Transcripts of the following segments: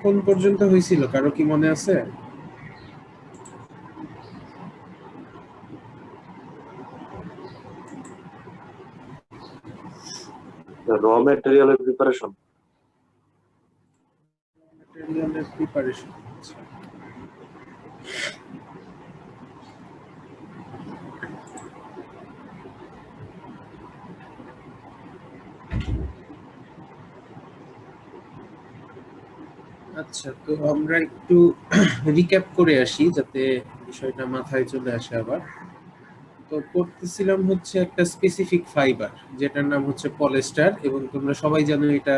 কোন পর্যন্ত হয়েছিল কারো কি মনে আছে? র ম্যাটেরিয়ালের প্রিপারেশন। ম্যাটেরিয়ালের প্রিপারেশন। আচ্ছা, তো আমরা একটু রিক্যাপ করে আসি যাতে বিষয়টা মাথায় চলে আসে আবার। তো পড়তেছিলাম হচ্ছে একটা স্পেসিফিক ফাইবার যেটার নাম হচ্ছে পলিস্টার, এবং তোমরা সবাই জানো এটা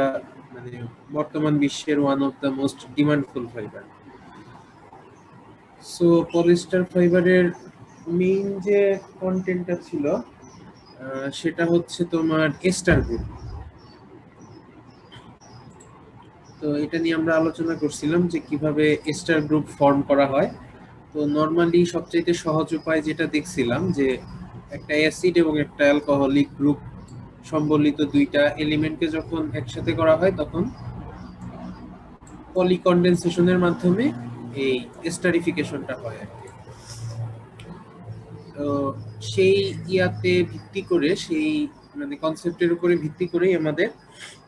মানে বর্তমান বিশ্বের one of the most demandful fibre. So polyester ফাইবারের মেইন যে কন্টেন্টটা ছিল সেটা হচ্ছে তোমার এস্টার গ্রুপ। তো এটা নিয়ে আমরা আলোচনা করছিলাম যে কিভাবে এস্টার গ্রুপ ফর্ম করা হয়। তো নর্মালি সবচাইতে সহজ উপায় যেটা দেখছিলাম যে একটা অ্যাসিড এবং একটা অ্যালকোহলিক গ্রুপ সম্বলিত দুইটা এলিমেন্টকে যখন একসাথে করা হয় তখন পলিকন্ডেনসেশনের মাধ্যমে এই এস্টারিফিকেশনটা হয় আর কি। তো সেই ইয়াতে ভিত্তি করে সেই মানে কনসেপ্টের উপরে ভিত্তি করেই আমাদের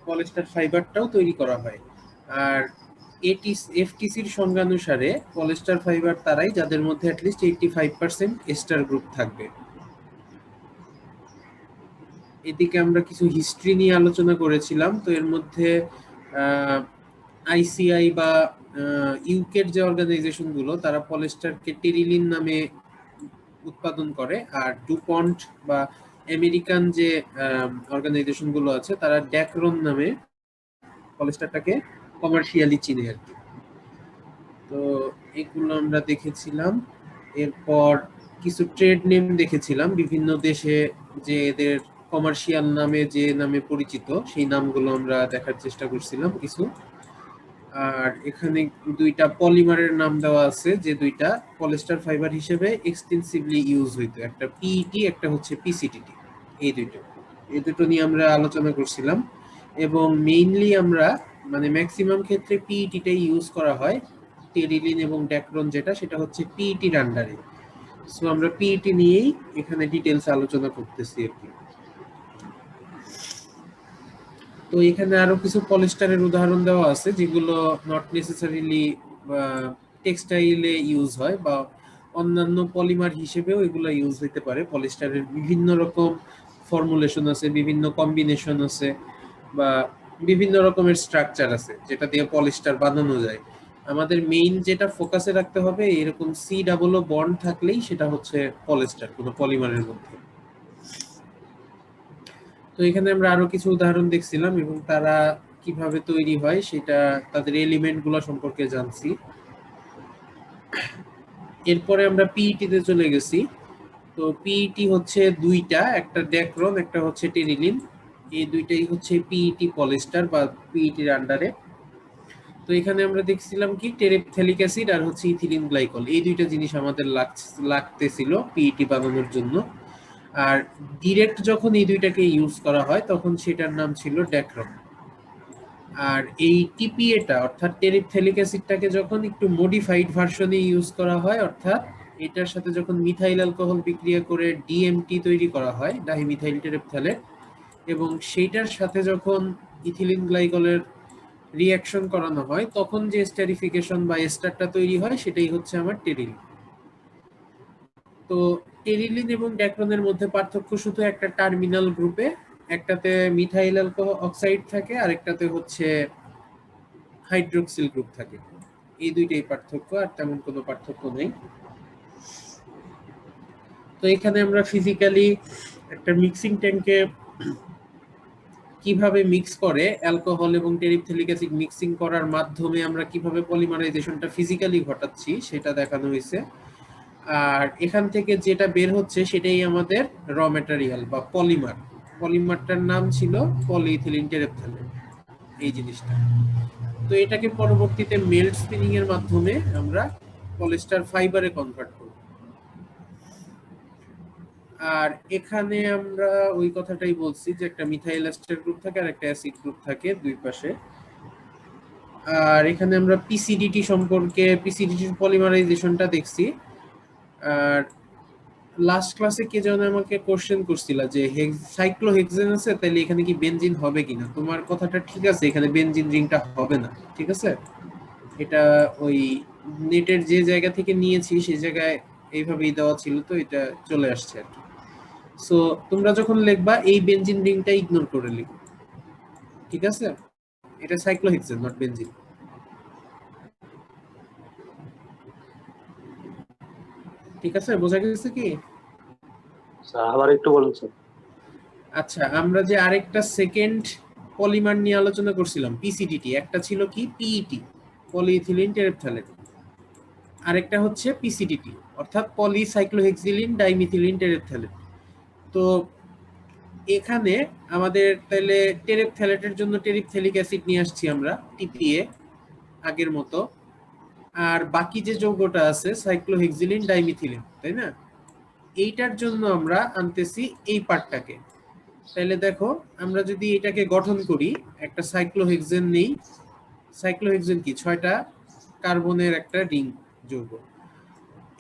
পলিস্টার ফাইবারটাও তৈরি করা হয়। আর এফটিসির সংজ্ঞানুসারে পলিস্টার ফাইবার তারাই যাদের মধ্যে অ্যাটলিস্ট 85% এস্টার গ্রুপ থাকবে। এদিকে আমরা কিছু হিস্ট্রি নিয়ে আলোচনা করেছিলাম। তো এর মধ্যে আইসিআই বা ইউকের যে অর্গানাইজেশন গুলো তারা পলিস্টারকে টেরিলিন নামে উৎপাদন করে, আর ডুপন্ট বা আমেরিকান যে অর্গানাইজেশন গুলো আছে তারা ড্যাকরন নামে পলিস্টারটাকে কমার্শিয়ালি চিনে আর কি। তো এগুলো আমরা দেখেছিলাম। এরপর কিছু ট্রেড নেম দেখেছিলাম বিভিন্ন দেশে যে এদের কমার্শিয়াল নামে যে নামে পরিচিত সেই নামগুলো আমরা দেখার চেষ্টা করছিলাম কিছু। আর এখানে দুইটা পলিমারের নাম দেওয়া আছে যে দুইটা পলিস্টার ফাইবার হিসেবে এক্সটেন্সিভলি ইউজ হইতো, একটা পিইটি একটা হচ্ছে পিসিটিটি। এই দুটো নিয়ে আমরা আলোচনা করছিলাম, এবং মেইনলি আমরা মানে ম্যাক্সিমাম ক্ষেত্রে পিইটিটাই ইউজ করা হয়। টেরিলিন এবং ড্যাক্রন যেটা সেটা হচ্ছে পিইটির আন্ডারে। সো আমরা পিইটি নিয়েই এখানে ডিটেলস আলোচনা করতেছি আর কি। তো এখানে আরো কিছু পলিস্টারের উদাহরণ দেওয়া আছে যেগুলো নট নেসেসারিলি টেক্সটাইলে ইউজ হয় বা অন্যান্য পলিমার হিসেবেও এগুলো ইউজ হতে পারে। পলিস্টারের বিভিন্ন রকম ফর্মুলেশন আছে, বিভিন্ন কম্বিনেশন আছে, বা বিভিন্ন রকমের স্ট্রাকচার আছে যেটা দিয়ে পলিস্টার বানানো যায়। আমাদের মেইন যেটা ফোকাসে রাখতে হবে এরকম সি ডাবল বন্ড থাকলেই সেটা হচ্ছে পলিস্টার কোনো পলিমারের মধ্যে। তো এখানে আমরা আরো কিছু উদাহরণ দেখছিলাম এবং তারা কিভাবে তৈরি হয় সেটা তাদের এলিমেন্ট গুলো সম্পর্কে জানছি। এরপরে আমরা পিইটি তে চলে গেছি। তো পিইটি হচ্ছে দুইটা, একটা ড্যাক্রন একটা হচ্ছে টেরিলিন। এই দুইটাই হচ্ছে পিইটি পলিস্টার বা পিইটির আন্ডারে। তো এখানে আমরা দেখছিলাম কি টেরেপথ্যালিক অ্যাসিড আর হচ্ছে ইথিলিন গ্লাইকল, এই দুইটা জিনিস আমাদের লাগতেছিল পিইটি বানানোর জন্য। আর ডিরেক্ট যখন এই দুইটাকে ইউজ করা হয় তখন সেটার নাম ছিল ড্যাক্রন। আর এই টিপিএটা অর্থাৎ টেরিপথ্যালিক অ্যাসিডটাকে যখন একটু মডিফাইড ভার্সনে ইউজ করা হয়, অর্থাৎ এটার সাথে যখন মিথাইল অ্যালকোহল বিক্রিয়া করে ডিএমটি তৈরি করা হয় ডাইমিথাইল টেরেপথ্যালেট, এবং সেইটার সাথে যখন ইথিলিন গ্লাইকলের রিঅ্যাকশন করানো হয় তখন যে স্টারিফিকেশন বা এস্টারটা তৈরি হয় সেটাই হচ্ছে আমার টেরিলিন। তো টেরিলিন এবং ড্যাক্রনের মধ্যে পার্থক্য শুধু একটা টার্মিনাল গ্রুপে, একটাতে মিথাইল অক্সাইড থাকে আর একটাতে হচ্ছে হাইড্রোক্সিল গ্রুপ থাকে। এই দুইটাই পার্থক্য, আর তেমন কোনো পার্থক্য নেই। তো এখানে আমরা ফিজিক্যালি একটা মিক্সিং ট্যাঙ্কে কিভাবে মিক্স করে অ্যালকোহল এবং টেরিপথ্যালিক অ্যাসিড মিক্সিং করার মাধ্যমে আমরা কিভাবে পলিমারাইজেশনটা ফিজিক্যালি ঘটাচ্ছি সেটা দেখানো হয়েছে। আর এখান থেকে যেটা বের হচ্ছে সেটাই আমাদের র ম্যাটেরিয়াল বা পলিমার। পলিমারটার নাম ছিল পলিইথিলিন টেরেপথ্যালেট, এই জিনিসটা। তো এটাকে পরবর্তীতে মেল্ট স্পিনিং এর মাধ্যমে আমরা পলিস্টার ফাইবারে কনভার্ট করব। আর এখানে আমরা ওই কথাটাই বলছি যে একটা মিথাইল এস্টার গ্রুপ থাকে আর একটা অ্যাসিড গ্রুপ থাকে দুই পাশে। আর এখানে আমরা পিসিডিটি সম্পর্কে পিসিডিটির পলিমারাইজেশনটা দেখছি। আর লাস্ট ক্লাসে কে যেন আমাকে কোশ্চেন করছিল যে সাইক্লোহেক্সেন আছে, তাহলে এখানে কি বেনজিন হবে কিনা। তোমার কথাটা ঠিক আছে, এখানে বেনজিন রিংটা হবে না, ঠিক আছে। এটা ওই নেটের যে জায়গা থেকে নিয়েছি সেই জায়গায় এইভাবেই দেওয়া ছিল, তো এটা চলে আসছে আর কি। সো তোমরা যখন লিখবা এই বেনজিন রিংটা ইগনোর করে লিখো, ঠিক আছে। এটা সাইক্লোহেক্সেন, নট বেনজিন। ঠিক আছে, বোঝা গেছে কি? স্যার আবার একটু বলুন স্যার। আচ্ছা, আমরা যে আরেকটা সেকেন্ড পলিমার নিয়ে আলোচনা করছিলাম পিসিডিটি, একটা ছিল কি পিইটি, পলিইথিলিন টেরেপথ্যালেট, আরেকটা হচ্ছে পিসিডিটি অর্থাৎ পলিসাইক্লোহেক্সিলিন ডাইমিথিলিন টেরেপথ্যালেট। তো এখানে আমাদের তাহলে টেরেপথ্যালেটের জন্য টেরিপথ্যালিক অ্যাসিড নিয়ে আসছি আমরা টিপিএ আগের মতো, আর বাকি যে যৌগটা আছে সাইক্লোহেক্সিলিন ডাইমিথিলিন, তাই না, এইটার জন্য আমরা আনতেছি এই পার্টটাকে। তাহলে দেখো, আমরা যদি এটাকে গঠন করি, একটা সাইক্লোহেক্সেন নেই। সাইক্লোহেক্সেন কি, 6টা কার্বনের একটা রিং যৌগ।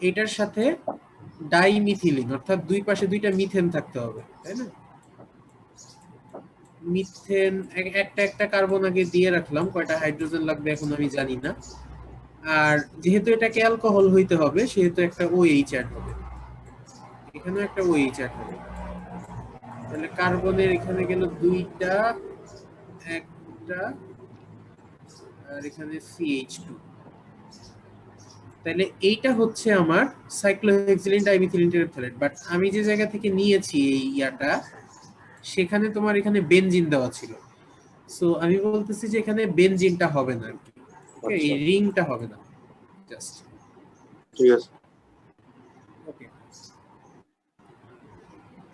এটার সাথে ডাইমিথিলিন অর্থাৎ দুই পাশে দুইটা মিথেন থাকতে হবে, তাই না। মিথেন একটা একটা কার্বন আগে দিয়ে রাখলাম, কয়টা হাইড্রোজেন লাগবে এখন আমি জানি না। আর যেহেতু এটাকে অ্যালকোহল হইতে হবে সেহেতু একটা ওএইচ অ্যাড হবে, এখানে একটা ওএইচ অ্যাড হবে। তাহলে কার্বনের এখানে গেল দুইটা, একটা, আর এখানে CH2। তাহলে এইটা হচ্ছে আমার সাইক্লোহেক্সিলিন ডাইমিথিলিন টেরেপথ্যালেট। বাট আমি যে জায়গা থেকে নিয়েছি এই ইয়াটা, সেখানে তোমার এখানে বেনজিন দেওয়া ছিল। সো আমি বলতেছি যে এখানে বেনজিনটা হবে না আর কি, ওকে, এই আচ্ছা রিংটা হবে না জাস্ট। ঠিক আছে। ওকে,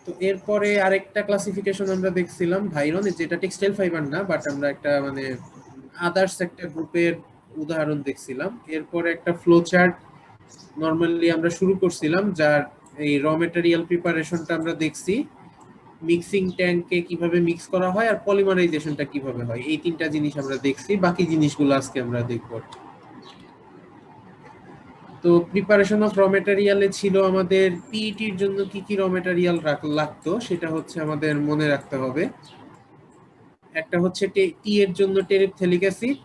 তো এরপরে আরেকটা ক্লাসিফিকেশন আমরা দেখছিলাম ভাইরন, যেটা টেক্সটাইল ফাইবার না, বাট আমরা একটা মানে আদার্স একটা গ্রুপের উদাহরণ দেখছিলাম। এরপরে একটা ফ্লো চার্ট নরমালি আমরা শুরু করছিলাম, যার এই র মেটেরিয়াল প্রিপারেশনটা আমরা দেখছি, মিক্সিং ট্যাঙ্কে কিভাবে মিক্স করা হয় আর পলিমারাইজেশনটা কিভাবে হয়, এই তিনটা জিনিস আমরা দেখছি। বাকি জিনিসগুলো আজকে আমরা দেখব। তো প্রিপারেশন অফ র মেটেরিয়ালে ছিল আমাদের পিইটির জন্য কি কি র মেটেরিয়াল লাগতো, সেটা হচ্ছে আমাদের মনে রাখতে হবে। একটা হচ্ছে টি এর জন্য টেরিপথ্যালিক অ্যাসিড,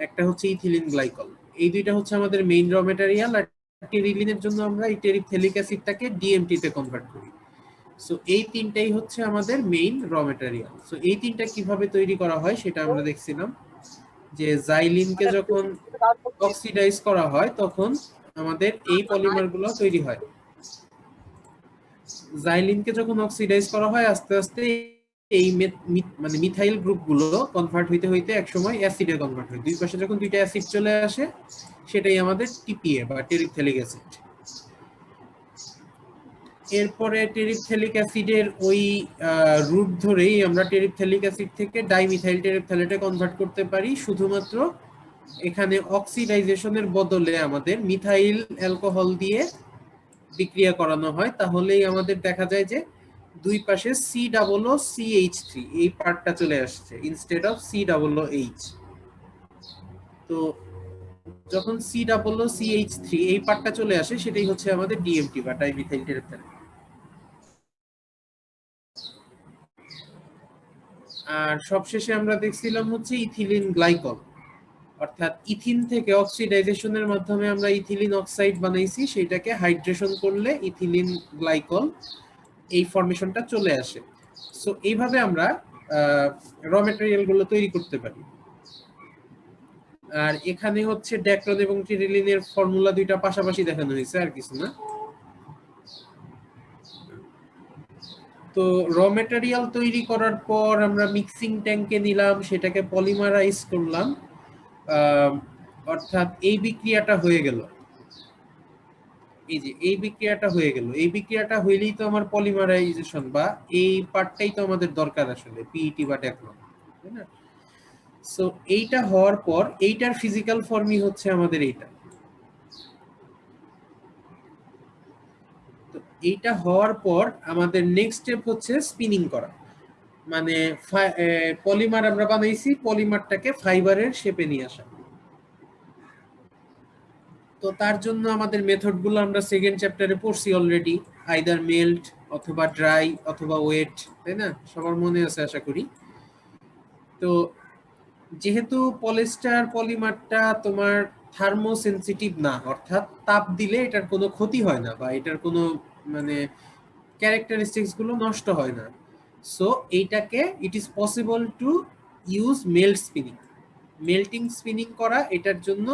একটা হচ্ছে ইথিলিন গ্লাইকল। এই দুইটা হচ্ছে আমাদের মেইন র মেটেরিয়াল। আর টেরিলিনের জন্য আমরা এই টেরিপথ্যালিক অ্যাসিডটাকে ডিএমটি তে কনভার্ট করি। সো এই তিনটাই হচ্ছে আমাদের মেইন র মেটেরিয়াল। সো এই তিনটা কিভাবে তৈরি করা হয় সেটা আমরা দেখছিলাম, যে জাইলিনকে যখন অক্সিডাইজ করা হয় তখন আমাদের এই পলিমারগুলো তৈরি হয়। জাইলিনকে যখন অক্সিডাইজ করা হয় আস্তে আস্তে এই মানে মিথাইল গ্রুপগুলো কনভার্ট হইতে হইতে একসময় অ্যাসিডে কনভার্ট হয়। দুই পাশে যখন দুইটা অ্যাসিড চলে আসে সেটাই আমাদের টিপিএ বা টেরিপথ্যালিক অ্যাসিড। এরপরে টেরিপথ্যালিক অ্যাসিডের ওই রুট ধরেই আমরা টেরিপথ্যালিক অ্যাসিড থেকে ডাইমিথাইল টেরিপথ্যালেটে কনভার্ট করতে পারি, শুধুমাত্র এখানে অক্সিডাইজেশনের বদলে আমাদের মিথাইল অ্যালকোহল দিয়ে বিক্রিয়া করানো হয়। তাহলেই আমাদের দেখা যায় যে দুই পাশে COOCH3 এই পার্টটা চলে আসছে ইনস্টেড অফ COOH। তো যখন COOCH3 এই পার্টটা চলে আসে সেটাই হচ্ছে আমাদের ডিএমটি বা ডাইমিথাইল টেরিপথ্যালেট। আর সবশেষে আমরা দেখছিলাম হচ্ছে ইথিলিন গ্লাইকল, অর্থাৎ ইথিন থেকে অক্সিডাইজেশনের মাধ্যমে আমরা ইথিলিন অক্সাইড বানাইছি, সেটাকে হাইড্রেশন করলে ইথিলিন গ্লাইকল এই ফরমেশনটা চলে আসে। সো এইভাবে আমরা র মেটেরিয়াল গুলো তৈরি করতে পারি। আর এখানে হচ্ছে ড্যাক্রন এবং টেরিলিনের ফর্মুলা দুইটা পাশাপাশি দেখানো হয়েছে, আর কিছু না। তো র মেটেরিয়াল তৈরি করার পর আমরা মিক্সিং ট্যাঙ্কে নিলাম, সেটাকে পলিমারাইজ করলাম, অর্থাৎ এই বিক্রিয়াটা হয়ে গেল। এই যে এই বিক্রিয়াটা হয়ে গেল, এই বিক্রিয়াটা হইলেই তো আমার পলিমারাইজেশন বা এই পার্টটাই তো আমাদের দরকার আসলে, পিইটি বা ড্যাক্রন, তাই না। সো এইটা হওয়ার পর এইটার ফিজিক্যাল ফর্মই হচ্ছে আমাদের এইটা। তো এইটা হওয়ার পর আমাদের নেক্সট স্টেপ হচ্ছে স্পিনিং করা, মানে পলিমার আমরা বানাইছি, পলিমারটাকে ফাইবারের শেপে নিয়ে আসা। তো তার জন্য আমাদের মেথডগুলো আমরা সেকেন্ড চ্যাপ্টারে পড়ছি অলরেডি, আইদার মেল্ট অথবা ড্রাই অথবা ওয়েট, তাই না? সবার মনে আছে আশা করি। তো যেহেতু পলিস্টার পলিমারটা তোমার থার্মোসেনসিটিভ না, অর্থাৎ তাপ দিলে এটার কোনো ক্ষতি হয় না বা এটার কোনো মানে ক্যারেক্টারিস্টিক্স গুলো নষ্ট হয় না, সো এইটাকে it is possible to use melt spinning, melting spinning করা এটার জন্য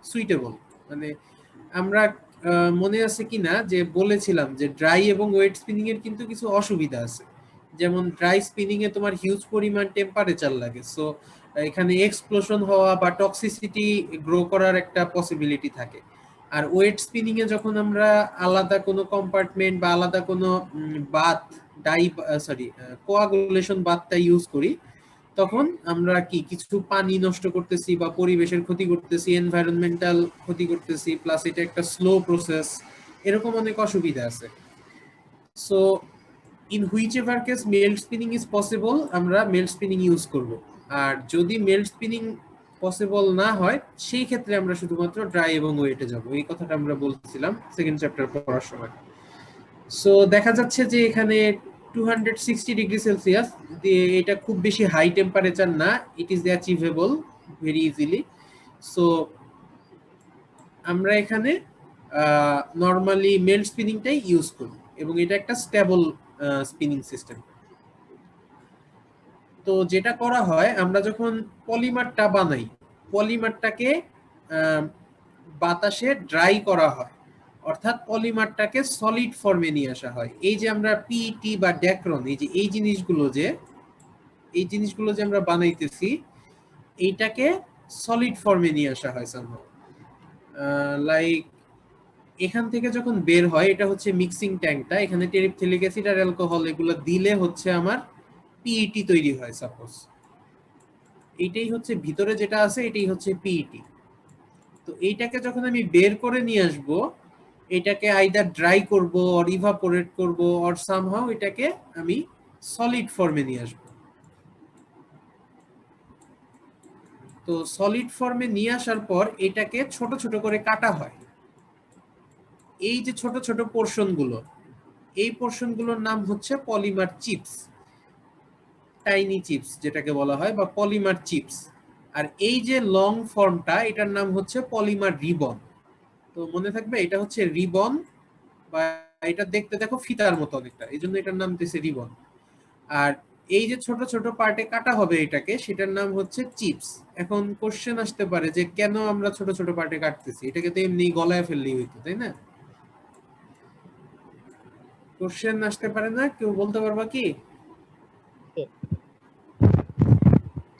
সুইটেবল। মানে আমরা মনে আছে কিনা যে বলেছিলাম যে ড্রাই এবং ওয়েট স্পিনিং এর কিন্তু কিছু অসুবিধা আছে। যেমন ড্রাই স্পিনিং এ তোমার হিউজ পরিমাণ টেম্পারেচার লাগে, সো এখানে এক্সপ্লোশন হওয়া বা টক্সিসিটি গ্রো করার একটা পসিবিলিটি থাকে। আর ওয়েট স্পিনিং এ যখন আমরা আলাদা কোনো কম্পার্টমেন্ট বা আলাদা কোনো bath die sorry coagulation বাথটা use করি, তখন আমরা কি কিছু পানি নষ্ট করতেছি বা পরিবেশের ক্ষতি করতেছি, এনভায়রনমেন্টাল ক্ষতি করতেছি, প্লাস এটা একটা স্লো প্রসেস, এরকম অনেক অসুবিধা আছে। So in which ever case melt spinning is possible, আমরা মেল্ট স্পিনিং ইউজ করব। আর যদি মেল্ট স্পিনিং পসিবল না হয়, সেই ক্ষেত্রে আমরা শুধুমাত্র ড্রাই এবং ওয়েটে যাব। এই কথাটা আমরা বলছিলাম সেকেন্ড চ্যাপ্টার পড়ার সময়। সো দেখা যাচ্ছে যে এখানে 260 ডিগ্রি সেলসিয়াস, এটা খুব বেশি হাই টেম্পারেচার না, it is achievable very easily. So আমরা এখানে নর্মালি মেল্ট স্পিনিংটাই ইউজ করি এবং এটা একটা স্টেবল স্পিনিং সিস্টেম। তো যেটা করা হয়, আমরা যখন পলিমারটা বানাই, পলিমারটাকে বাতাসে ড্রাই করা হয়, অর্থাৎ পলিমারটাকে সলিড ফর্মে নিয়ে আসা হয়। এই যে আমরা পিইটি বা ড্যাক্রন, এই জিনিসগুলো যে আমরা বানাইতেছি, এইটাকে সলিড ফর্মে নিয়ে আসা হয় সামহাউ। লাইক এখান থেকে যখন বের হয়, এটা হচ্ছে মিক্সিং ট্যাঙ্কটা, এখানে টেরিপথিলিক অ্যাসিড আর অ্যালকোহল এগুলো দিলে হচ্ছে আমার পিইটি তৈরি হয় সাপোজ। এইটাই হচ্ছে ভিতরে যেটা আছে, এটাই হচ্ছে পিইটি। তো এইটাকে যখন আমি বের করে নিয়ে আসব, এটাকে আইদার ড্রাই করব অর ইভাপোরেট করব অর সামহাউ এটাকে আমি সলিড ফর্মে নিয়ে আসব। তো সলিড ফর্মে নিয়ে আসার পর এটাকে ছোট ছোট করে কাটা হয়। এই যে ছোট ছোট পোর্শনগুলো, এই পোর্শনগুলোর নাম হচ্ছে পলিমার চিপস, টাইনি চিপস যেটাকে বলা হয়, বা পলিমার চিপস। আর এই যে লং ফর্মটা, এটার নাম হচ্ছে পলিমার রিবন। তো মনে থাকবে এটা হচ্ছে রিবন, বা এটা দেখতে দেখো ফিতার মতো অনেকটা, এই জন্য এটার নাম দিয়েছে রিবন। আর এই যে ছোট ছোট পার্টে কাটা হবে এটাকে, সেটার নাম হচ্ছে চিপস। এখন কোশ্চেন আসতে পারে যে কেন আমরা ছোট ছোট পার্টে কাটতেছি, এটাকে তো এমনি গলায় ফেললেই হইতো, তাই না? কোশ্চেন আসতে পারে না, কেউ বলতে পারবা কি?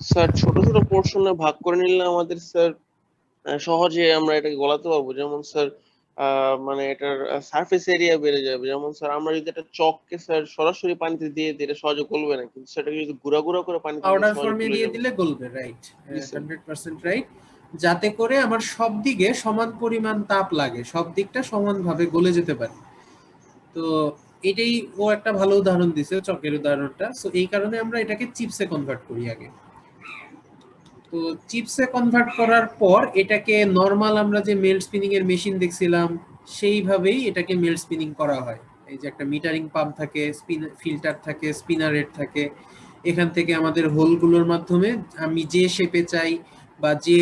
স্যার ছোট ছোট পোর্শনে ভাগ করে নিলে আমাদের স্যার সহজে আমরা এটাকে গলাতে পারবো। যেমন স্যার মানে এটার সারফেস এরিয়া বেড়ে যাবে। যেমন স্যার আমরা যদি একটা চককে স্যার সরাসরি পানিতে দিয়ে দিই, এটা সহজে গলবে না, কিন্তু সেটাকে যদি গুঁড়া গুঁড়া করে পানিতে দিলে পাউডার সহজে ফর্মে গলে দিয়ে যাবে। দিলে গলবে, রাইট, জি স্যার। 100% রাইট। যাতে করে আমার সব দিকে সমান পরিমাণ তাপ লাগে, সব দিকটা সমানভাবে গলে যেতে পারে। তো এটাই ও একটা ভালো উদাহরণ দিছে, চকের উদাহরণটা। সো এই কারণে আমরা এটাকে চিপসে কনভার্ট করি আগে। তো চিপসে কনভার্ট করার পর এটাকে নরমাল আমরা যে মেল্ট স্পিনিং এর মেশিন দেখছিলাম, সেইভাবেই এটাকে মেল্ট স্পিনিং করা হয়। এই যে একটা মিটারিং পাম্প থাকে, ফিল্টার থাকে, স্পিনার হেড থাকে, এখান থেকে আমাদের হোলগুলোর মাধ্যমে আমি যে শেপে চাই বা যে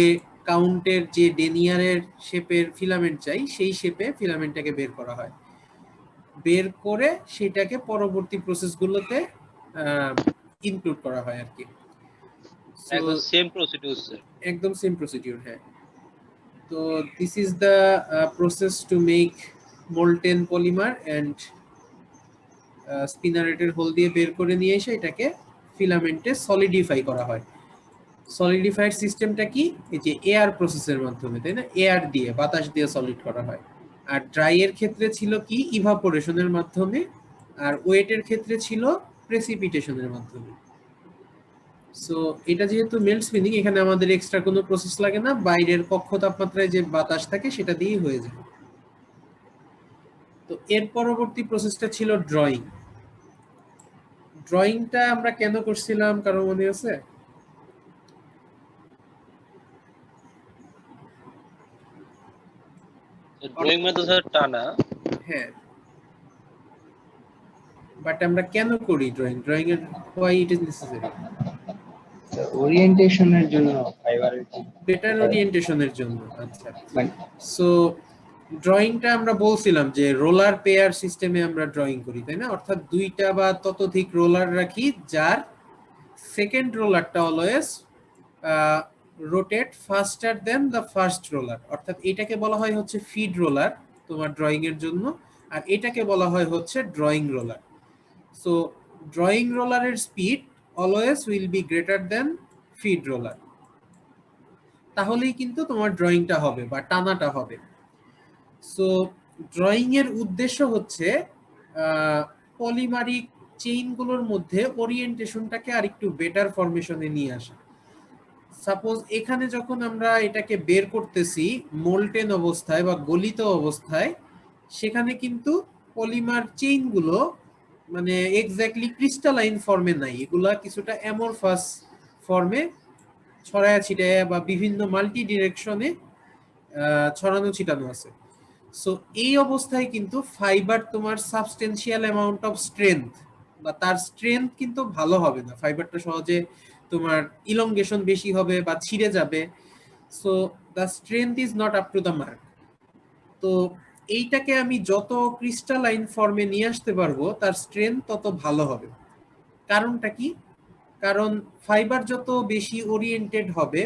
কাউন্টের যে ডেনিয়ারের শেপের ফিলামেন্ট চাই, সেই শেপে ফিলামেন্টটাকে বের করা হয়। বের করে সেটাকে পরবর্তী প্রসেসগুলোতে ইনক্লুড করা হয় আর কি। একদম সেম প্রসিডিউর স্যার। একদম সেম প্রসিডিউর, হ্যাঁ। তো this is the process to make molten polymer, and স্পিনারেটের হোল দিয়ে বের করে নিয়ে এসে এটাকে ফিলামেন্টে সলিডিফাই করা হয়। সলিডিফাইড সিস্টেমটা কি? এই যে এয়ার প্রসেসের মাধ্যমে, তাই না? এয়ার দিয়ে, বাতাস দিয়ে সলিড করা হয়। আর ড্রাই এর ক্ষেত্রে ছিল কি? ইভাপোরেশনের মাধ্যমে। আর ওয়েটের ক্ষেত্রে ছিল প্রেসিপিটেশনের মাধ্যমে। সো এটা যেহেতু মেল্ট স্পিনিং, এখানে আমাদের এক্সট্রা কোনো প্রসেস লাগে না, বাইরের কক্ষ তাপমাত্রায় যে বাতাস থাকে সেটা দিয়েই হয়ে যায়। তো এর পরবর্তী প্রসেসটা ছিল ড্রয়িং। ড্রয়িংটা আমরা কেন করছিলাম, কারো মনে আছে? ড্রয়িং মানে তো স্যার টানা। হ্যাঁ, বাট আমরা কেন করি ড্রয়িং এর why it is necessary? ওরিয়েন্টেশনের জন্য ফাইবারের কি বেটার ওরিয়েন্টেশনের জন্য। আচ্ছা, মানে সো ড্রয়িংটা আমরা বলছিলাম যে রোলার পেয়ার সিস্টেমে আমরা ড্রয়িং করি, তাই না? অর্থাৎ দুইটা বা ততোধিক রোলার রাখি, যার সেকেন্ড রোলারটা always rotate faster than the first roller. অর্থাৎ এটাকে বলা হয় হচ্ছে ফিড রোলার তোমার ড্রয়িং এর জন্য, আর এটাকে বলা হয় হচ্ছে ড্রয়িং রোলার। সো ড্রয়িং রোলারের speed always will be greater than feed roller, তাহলেই কিন্তু তোমার ড্রয়িংটা হবে বা টানাটা হবে। সো ড্রয়িং এর উদ্দেশ্য হচ্ছে পলিমারিক চেইনগুলোর মধ্যে ওরিয়েন্টেশনটাকে আরেকটু বেটার ফরমেশনে নিয়ে আসা। সাপোজ এখানে যখন আমরা এটাকে বের করতেছি মোল্টেন অবস্থায় বা গলিত অবস্থায়, সেখানে কিন্তু পলিমার চেইনগুলো মানে এক্স্যাক্টলি ক্রিস্টালাইন ফর্মে নাই, এগুলা কিছুটা অ্যামরফাস ফর্মে ছড়ায়া ছিটায়া বা বিভিন্ন মাল্টি ডিরেকশনে ছড়ানো ছিটানো আছে। সো এই অবস্থায় কিন্তু ফাইবার তোমার সাবস্টেন্সিয়াল অ্যামাউন্ট অফ স্ট্রেংথ বা তার স্ট্রেংথ কিন্তু ভালো হবে না, ফাইবারটা সহজে তোমার ইলংগেশন বেশি হবে বা ছিঁড়ে যাবে। So the strength is not up to the mark. তো এইটাকে আমি যত ক্রিস্টালাইন ফর্মে নিয়ে আসতে পারবো তার স্ট্রেংথ তত ভালো হবে। কারণটা কি? কারণ ফাইবার যত বেশি ওরিয়েন্টেড হবে,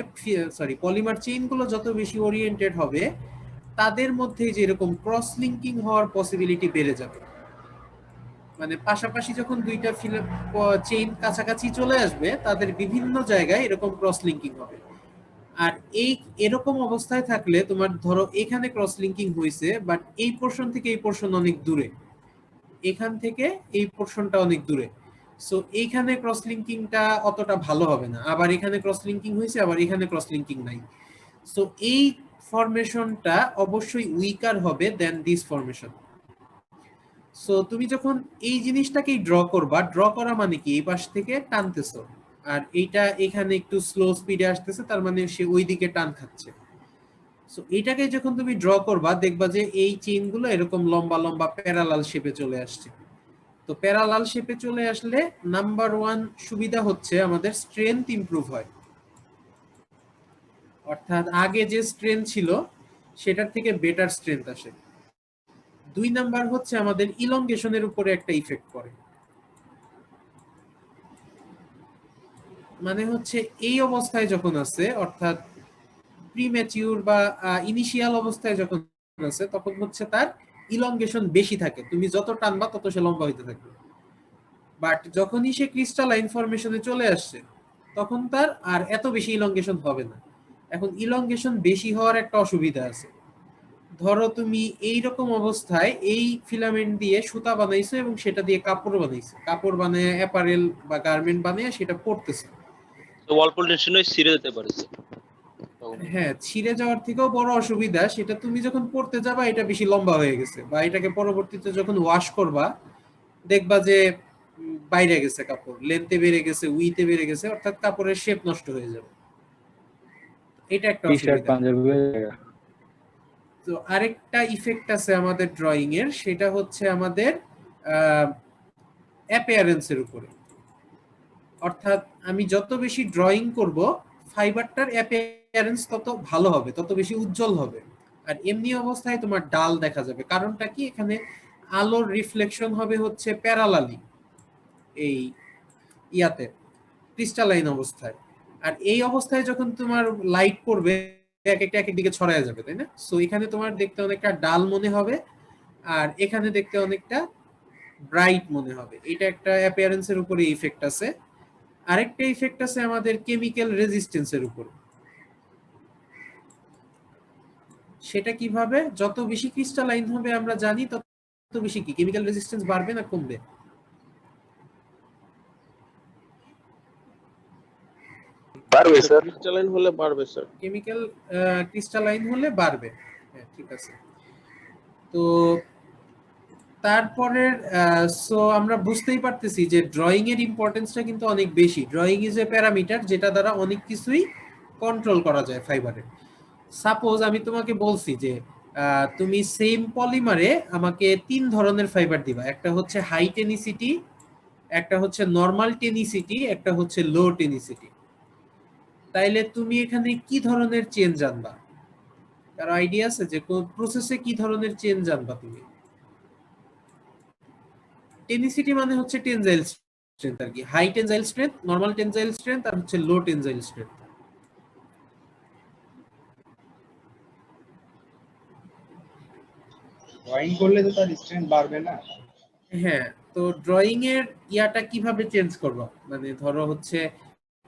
সরি পলিমার চেইনগুলো যত বেশি ওরিয়েন্টেড হবে, তাদের মধ্যে যেরকম ক্রস লিঙ্কিং হওয়ার পসিবিলিটি বেড়ে যাবে। মানে পাশাপাশি যখন দুইটা চেইন কাছাকাছি চলে আসবে, তাদের বিভিন্ন জায়গায় এরকম ক্রস লিঙ্কিং হবে। আর এরকম অবস্থায় থাকলে তোমার ধরো এখানে ক্রস লিঙ্কিং হয়েছে, বাট এই পোর্শন থেকে এই পোর্শন অনেক দূরে, এখান থেকে এই পোর্শনটা অনেক দূরে। সো এইখানে ক্রস লিঙ্কিংটা অতটা ভালো হবে না, আবার এখানে ক্রস লিঙ্কিং হয়েছে, আবার এখানে ক্রস লিঙ্কিং নাই। সো এই ফরমেশনটা অবশ্যই উইকার হবে দেন দিস ফরমেশন। সো তুমি যখন এই জিনিসটাকেই ড্র করবা, ড্র করা মানে কি এই পাশ থেকে টানতেছো, আর এইটা এখানে একটু স্লো স্পিডে আসতেছে, তার মানে সে ওই দিকে টান খাচ্ছে। সো এইটাকে যখন তুমি ড্র করবা, দেখবা যে এই চেইনগুলো এরকম লম্বা লম্বা প্যারালাল শেপে চলে আসছে। তো প্যারালাল শেপে চলে আসলে নাম্বার ওয়ান সুবিধা হচ্ছে আমাদের স্ট্রেংথ ইমপ্রুভ হয়, অর্থাৎ আগে যে স্ট্রেংথ ছিল সেটার থেকে বেটার স্ট্রেংথ আসে। দুই নাম্বার হচ্ছে আমাদের ইলংগেশনের উপরে একটা ইফেক্ট পড়ে। মানে হচ্ছে এই অবস্থায় যখন আছে, অর্থাৎ প্রিম্যাচিউর বা ইনিশিয়াল অবস্থায় যখন আছে, তখন হচ্ছে তার ইলংগেশন বেশি থাকে, তুমি যত টানবা তত সে লম্বা হইতে থাকবে। বাট যখনই সে ক্রিস্টালাইন ফরমেশনে চলে আসছে, তখন তার আর এত বেশি ইলংগেশন হবে না। এখন ইলংগেশন বেশি হওয়ার একটা অসুবিধা আছে। ধরো তুমি এই রকম অবস্থায় এই ফিলামেন্ট দিয়ে সুতা বানাইছো এবং সেটা দিয়ে কাপড় বানাইছো, কাপড় বানায় অ্যাপারেল বা গার্মেন্ট বানিয়ে সেটা পরতেছো। তো অল্প টেনশনে ছিঁড়ে যেতে পারে স্যার। হ্যাঁ, ছিঁড়ে যাওয়ার থেকেও বড় অসুবিধা সেটা তুমি যখন পড়তে যাবা এটা বেশি লম্বা হয়ে গেছে, বা এটাকে পরবর্তীতে যখন ওয়াশ করবা দেখবা যে বাইরে গেছে, কাপড় লেন্থে বেড়ে গেছে, উইতে বেড়ে গেছে, অর্থাৎ কাপড়ের শেপ নষ্ট হয়ে যাবে। এটা একটা টি শার্ট অসুবিধা। পাঞ্জাবি হয়ে যায়। তো আরেকটা ইফেক্ট আছে আমাদের ড্রয়িং এর, সেটা হচ্ছে আমাদের অ্যাপিয়ারেন্সের উপরে। অর্থাৎ আমি যত বেশি ড্রয়িং করব, ফাইবারটার অ্যাপিয়ারেন্স তত ভালো হবে, তত বেশি উজ্জ্বল হবে। আর এমনি অবস্থায় তোমার ডাল দেখা যাবে। কারণটা কি? এখানে আলোর রিফ্লেকশন হবে হচ্ছে প্যারালালি এই ইয়াতে ক্রিস্টালাইন অবস্থায়, আর এই অবস্থায় যখন তোমার লাইট পড়বে এক একটা এক এক দিকে ছড়ায় যাবে, তাই না? সো এখানে তোমার দেখতে অনেকটা ডাল মনে হবে, আর এখানে দেখতে অনেকটা ব্রাইট মনে হবে। এটা একটা অ্যাপিয়ারেন্সের উপরে ইফেক্ট আছে। আরেকটা ইফেক্ট আছে আমাদের কেমিক্যাল রেজিস্ট্যান্সের উপর। সেটা কিভাবে? যত বেশি ক্রিস্টালাইন হবে আমরা জানি তত বেশি কি কেমিক্যাল রেজিস্ট্যান্স বাড়বে না কমবে? পারবে স্যার। ক্রিস্টালাইন হলে বাড়বে স্যার। কেমিক্যাল ক্রিস্টালাইন হলে বাড়বে। হ্যাঁ, ঠিক আছে। তো তারপরে সো আমরা বুঝতেই পারতেছি যে ড্রয়িং এর ইম্পর্টেন্সটা কিন্তু অনেক বেশি। ড্রয়িং ইজ এ প্যারামিটার যেটা দ্বারা অনেক কিছুই কন্ট্রোল করা যায় ফাইবারে। সাপোজ আমি তোমাকে বলছি যে তুমি সেম পলিমারে আমাকে 3 ধরনের ফাইবার দিবা, একটা হচ্ছে হাই টেনিসিটি, একটা হচ্ছে নরমাল টেনিসিটি, একটা হচ্ছে লো টেনিসিটি। তাইলে তুমি এখানে কি ধরনের চেন জানবা? কারো আইডিয়া আছে যে কোন প্রসেসে কি ধরনের চেন জানবা তুমি? টেনিসিটি মানে হচ্ছে টেনজাইল স্ট্রেংথ আর কি, high tensile strength, normal tensile strength আর হচ্ছে লো টেনজাইল স্ট্রেংথ। ড্রয়িং করলে তো তার স্ট্রেংথ বাড়বে না। হ্যাঁ, তো ড্রয়িং এর ইয়াটা কিভাবে চেঞ্জ করবা? মানে ধরো হচ্ছে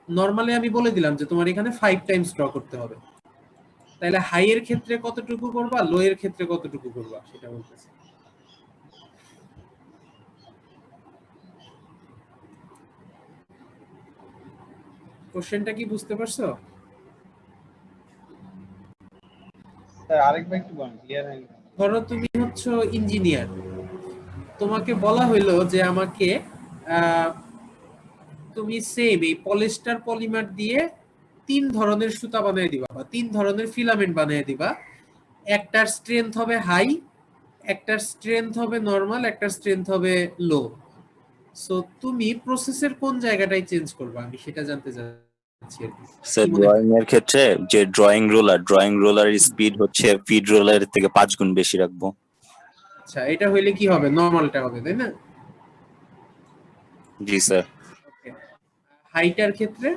নরমালি আমি বলে দিলাম যে তোমার এখানে 5 টাইমস ড্র করতে হবে, তাহলে হাই এর ক্ষেত্রে কতটুকু করবা, লো এর ক্ষেত্রে কতটুকু করবা সেটা বলতেছি। কোশ্চেনটা কি বুঝতে পারছো? স্যার আরেকবার একটু বলুন, ক্লিয়ার হয়নি। ধরো তুমি হচ্ছে ইঞ্জিনিয়ার, তোমাকে বলা হইলো যে আমাকে তুমি সেম এই পলিস্টার পলিমার দিয়ে 3 ধরনের সুতা বানিয়ে দিবা বা 3 ধরনের ফিলামেন্ট বানিয়ে দিবা। একটার স্ট্রেংথ হবে হাই, একটার স্ট্রেংথ হবে নরমাল, একটার স্ট্রেংথ হবে লো। সো তুমি প্রসেসের কোন জায়গাটাই চেঞ্জ করবা আমি সেটা জানতে চাচ্ছি আর কি। স্যার কি মনে হয়? ড্রয়িং এর ক্ষেত্রে যে ড্রয়িং রোলারের স্পিড হচ্ছে ফিড রোলারের থেকে 5 গুণ বেশি রাখবো। আচ্ছা, এটা হইলে কি হবে, নরমালটা হবে তাই না? জি স্যার। ওকে, হাইটার ক্ষেত্রে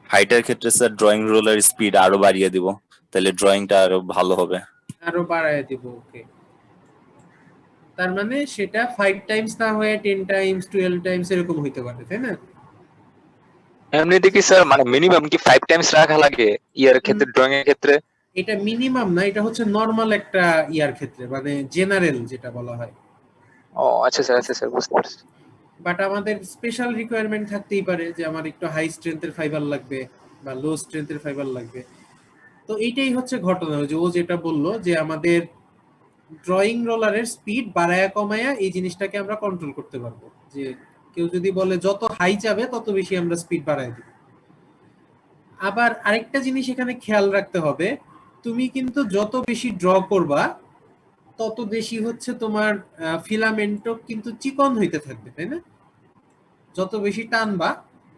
হাইটার ক্ষেত্রে স্যার ড্রয়িং রোলার স্পিড আরো বাড়িয়ে দিব, তাহলে ড্রয়িংটা আরো ভালো হবে। আরো বাড়ায় দিব। ওকে, তার মানে সেটা 5 টাইমস না হয়ে 10 টাইমস 12 টাইমস এরকম হইতে পারে তাই না? এমনিতে কি স্যার মানে মিনিমাম কি 5 টাইমস রাখা লাগে ইয়ার ক্ষেত্রে, ড্রয়িং এর ক্ষেত্রে? এটা মিনিমাম না, এটা হচ্ছে নরমাল একটা ইয়ার ক্ষেত্রে, মানে জেনারেল যেটা বলা হয়। ও আচ্ছা স্যার বুঝতে পারছি। বাট আমাদের স্পেশাল রিকোয়ারমেন্ট থাকতেই পারে যে আমার একটু হাই স্ট্রেংথের ফাইবার লাগবে বা লো স্ট্রেংথের ফাইবার লাগবে। তো এইটাই হচ্ছে ঘটনা, যে ও যেটা বললো যে আমাদের ড্রয়িং রোলারের স্পিড বাড়ায়া কমায়া এই জিনিসটাকে আমরা কন্ট্রোল করতে পারবো। যে কেউ যদি বলে যত হাই যাবে তত বেশি আমরা স্পিড বাড়ায় দিব। আবার আরেকটা জিনিস এখানে খেয়াল রাখতে হবে, তুমি কিন্তু যত বেশি ড্র করবা তত বেশি হচ্ছে তোমার ফিলামেন্টও কিন্তু চিকন হইতে থাকবে তাই না? যত বেশি টানবা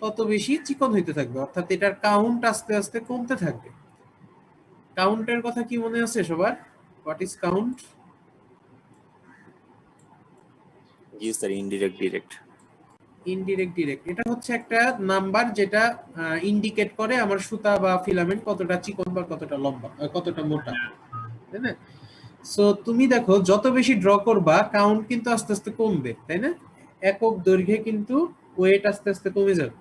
তত বেশি চিকন হইতে থাকবে, অর্থাৎ এটার কাউন্ট আস্তে আস্তে কমতে থাকবে। কাউন্টের কথা কি মনে আছে সবার? What is count? G sir, indirect direct. Indirect direct, এটা হচ্ছে একটা নাম্বার যেটা ইন্ডিকেট করে আমার সুতা বা ফিলামেন্ট কতটা চিকন বা কতটা লম্বা, কতটা মোটা, তাই না? সো তুমি দেখো যত বেশি ড্র করবা কাউন্ট কিন্তু আস্তে আস্তে কমবে তাই না? একক দৈর্ঘ্যে কিন্তু ওয়েট আস্তে আস্তে কমে যাবে।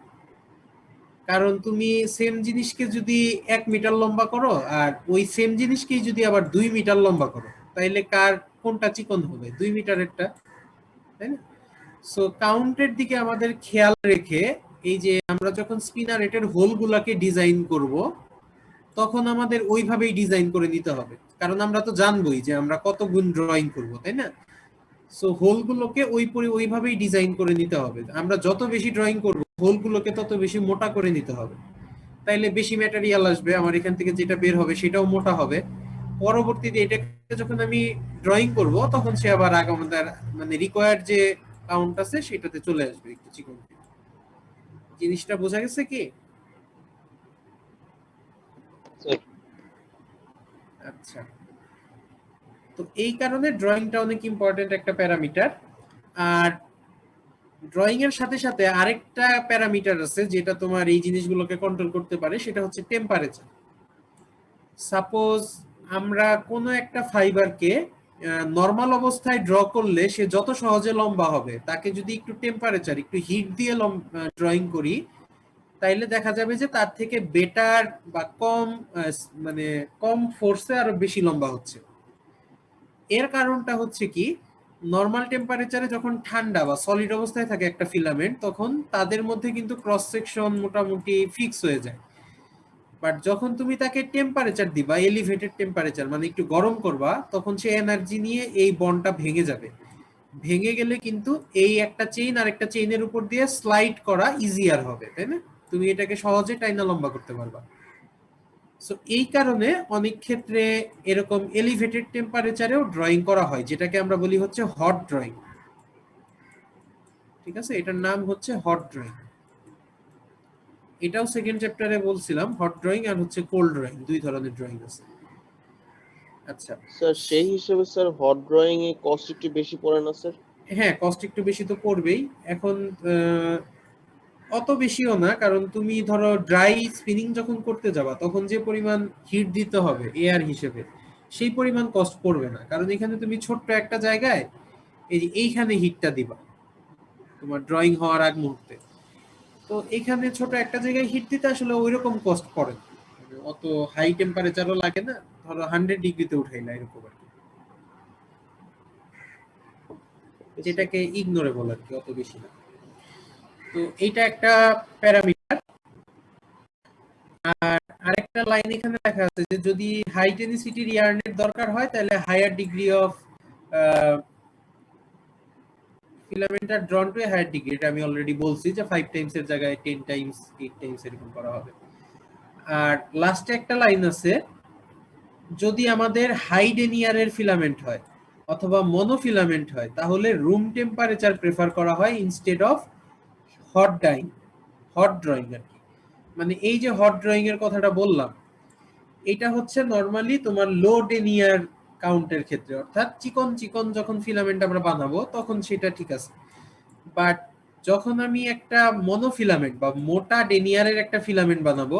কারণ তুমি সেম জিনিসকে যদি 1 মিটার লম্বা করো আর ওই সেম জিনিসকেই যদি আবার 2 মিটার লম্বা করো, তাইলে কার কোনটা চিকন হবে? 2 মিটারেরটা, তাই না? সো কাউন্টের দিকে আমাদের খেয়াল রেখে এই যে আমরা যখন স্পিনার এটার হোলগুলাকে ডিজাইন করব তখন আমাদের ওইভাবেই ডিজাইন করে নিতে হবে, কারণ আমরা তো জানবোই যে আমরা কত গুণ ড্রয়িং করব তাই না? সো হোলগুলোকে ওইভাবেই ডিজাইন করে নিতে হবে। আমরা যত বেশি ড্রয়িং করব হোলগুলোকে তত বেশি মোটা করে নিতে হবে, তাইলে বেশি ম্যাটেরিয়াল আসবে, আমার এখান থেকে যেটা বের হবে সেটাও মোটা হবে। পরবর্তীতে এটাকে যখন আমি ড্রয়িং করব তখন সে আবার আমাদের মানে রিকোয়ার্ড যে কাউন্ট আছে সেটাতে চলে আসবে একটু চিকন। জিনিসটা বোঝা গেছে কি? স্যার আচ্ছা, তো এই কারণে ড্রয়িংটা অনেক ইম্পর্টেন্ট একটা প্যারামিটার। আর ড্রয়িং এর সাথে সাথে আরেকটা প্যারামিটার আছে যেটা তোমার এই জিনিসগুলোকে কন্ট্রোল করতে পারে, সেটা হচ্ছে টেম্পারেচার। সাপোজ আমরা কোনো একটা ফাইবারকে নরমাল অবস্থায় ড্র করলে সে যত সহজে লম্বা হবে, তাকে যদি একটু টেম্পারেচার একটু হিট দিয়ে ড্রয়িং করি তাইলে দেখা যাবে যে তার থেকে বেটার বা কম মানে কম ফোর্সে আরো বেশি লম্বা হচ্ছে। এর কারণটা হচ্ছে কি, নরমাল টেম্পারেচারে যখন ঠান্ডা বা সলিড অবস্থায় থাকে একটা ফিলামেন্ট তখন তাদের মধ্যে কিন্তু ক্রস সেকশন মোটামুটি ফিক্স হয়ে যায়। বাট যখন তুমি তাকে টেম্পারেচার দিবা, এলিভেটেড টেম্পারেচার মানে একটু গরম করবা, তখন সে এনার্জি নিয়ে এই বন্ডটা ভেঙে যাবে। ভেঙে গেলে কিন্তু এই একটা চেইন আর একটা চেইনের উপর দিয়ে স্লাইড করা ইজিয়ার হবে তাই না? তুমি এটাকে সহজে টাইনা লম্বা করতে পারবা। সো এই কারণে অনেক ক্ষেত্রে এরকম এলিভেটেড টেম্পারেচারেও ড্রয়িং করা হয়, যেটাকে আমরা বলি হচ্ছে হট ড্রয়িং। ঠিক আছে, এটার নাম হচ্ছে হট ড্রয়িং। এটাও সেকেন্ড চ্যাপ্টারে বলছিলাম, হট ড্রয়িং আর হচ্ছে কোল্ড ড্রয়িং, দুই ধরনের ড্রয়িং আছে। আচ্ছা স্যার সেই হিসেবে স্যার হট ড্রয়িং এ কস্ট একটু বেশি পড়ে না স্যার? হ্যাঁ, কস্ট একটু বেশি তো পড়বেই। এখন অত বেশিও না, কারণ তুমি ধরো ড্রাই স্পিনিং যখন করতে যাবা তখন যে পরিমাণ হিট দিতে হবে এয়ার হিসেবে, সেই পরিমাণ কস্ট পড়বে না, কারণ এখানে তুমি ছোট্ট একটা জায়গায় এই যে এইখানে হিটটা দিবা তোমার ড্রয়িং হওয়ার আগ মুহূর্তে। তো এখানে ছোট একটা জায়গায় হিট দিতে আসলে ওইরকম কস্ট পড়ে না, মানে অত হাই টেম্পারেচারও লাগে না, ধরো 100 ডিগ্রিতে উঠাইলা এরকম আর কি, যেটাকে ইগনোরেবল আর কি, অত বেশি না। তো এইটা একটা প্যারামিটার। আর আরেকটা লাইন এখানে লেখা আছে যে যদি হাই টেনিসিটির ইয়ার্নের দরকার হয় তাহলে হায়ার ডিগ্রি অফ ফিলামেন্ট আর ড্রন টু হায়ার ডিগ্রি, এটা আমি অলরেডি বলছি যে 5 টাইমস এর জায়গায় 10 টাইমস 8 টাইমস এরকম করা হবে। আর লাস্টে একটা লাইন আছে, যদি আমাদের হাই ডেনিয়ারের ফিলামেন্ট হয় অথবা মনোফিলামেন্ট হয় তাহলে রুম টেম্পারেচার প্রেফার করা হয় instead of hot dyeing, hot drawing আর কি। মানে এই যে হট ড্রয়িং এর কথাটা বললাম, এটা হচ্ছে নরমালি তোমার লো ডেনিয়ার কাউন্টের ক্ষেত্রে, অর্থাৎ চিকন চিকন যখন ফিলামেন্ট আমরা বানাবো তখন সেটা ঠিক আছে। বাট যখন আমি একটা মনোফিলামেন্ট বা মোটা ডেনিয়ারের একটা ফিলামেন্ট বানাবো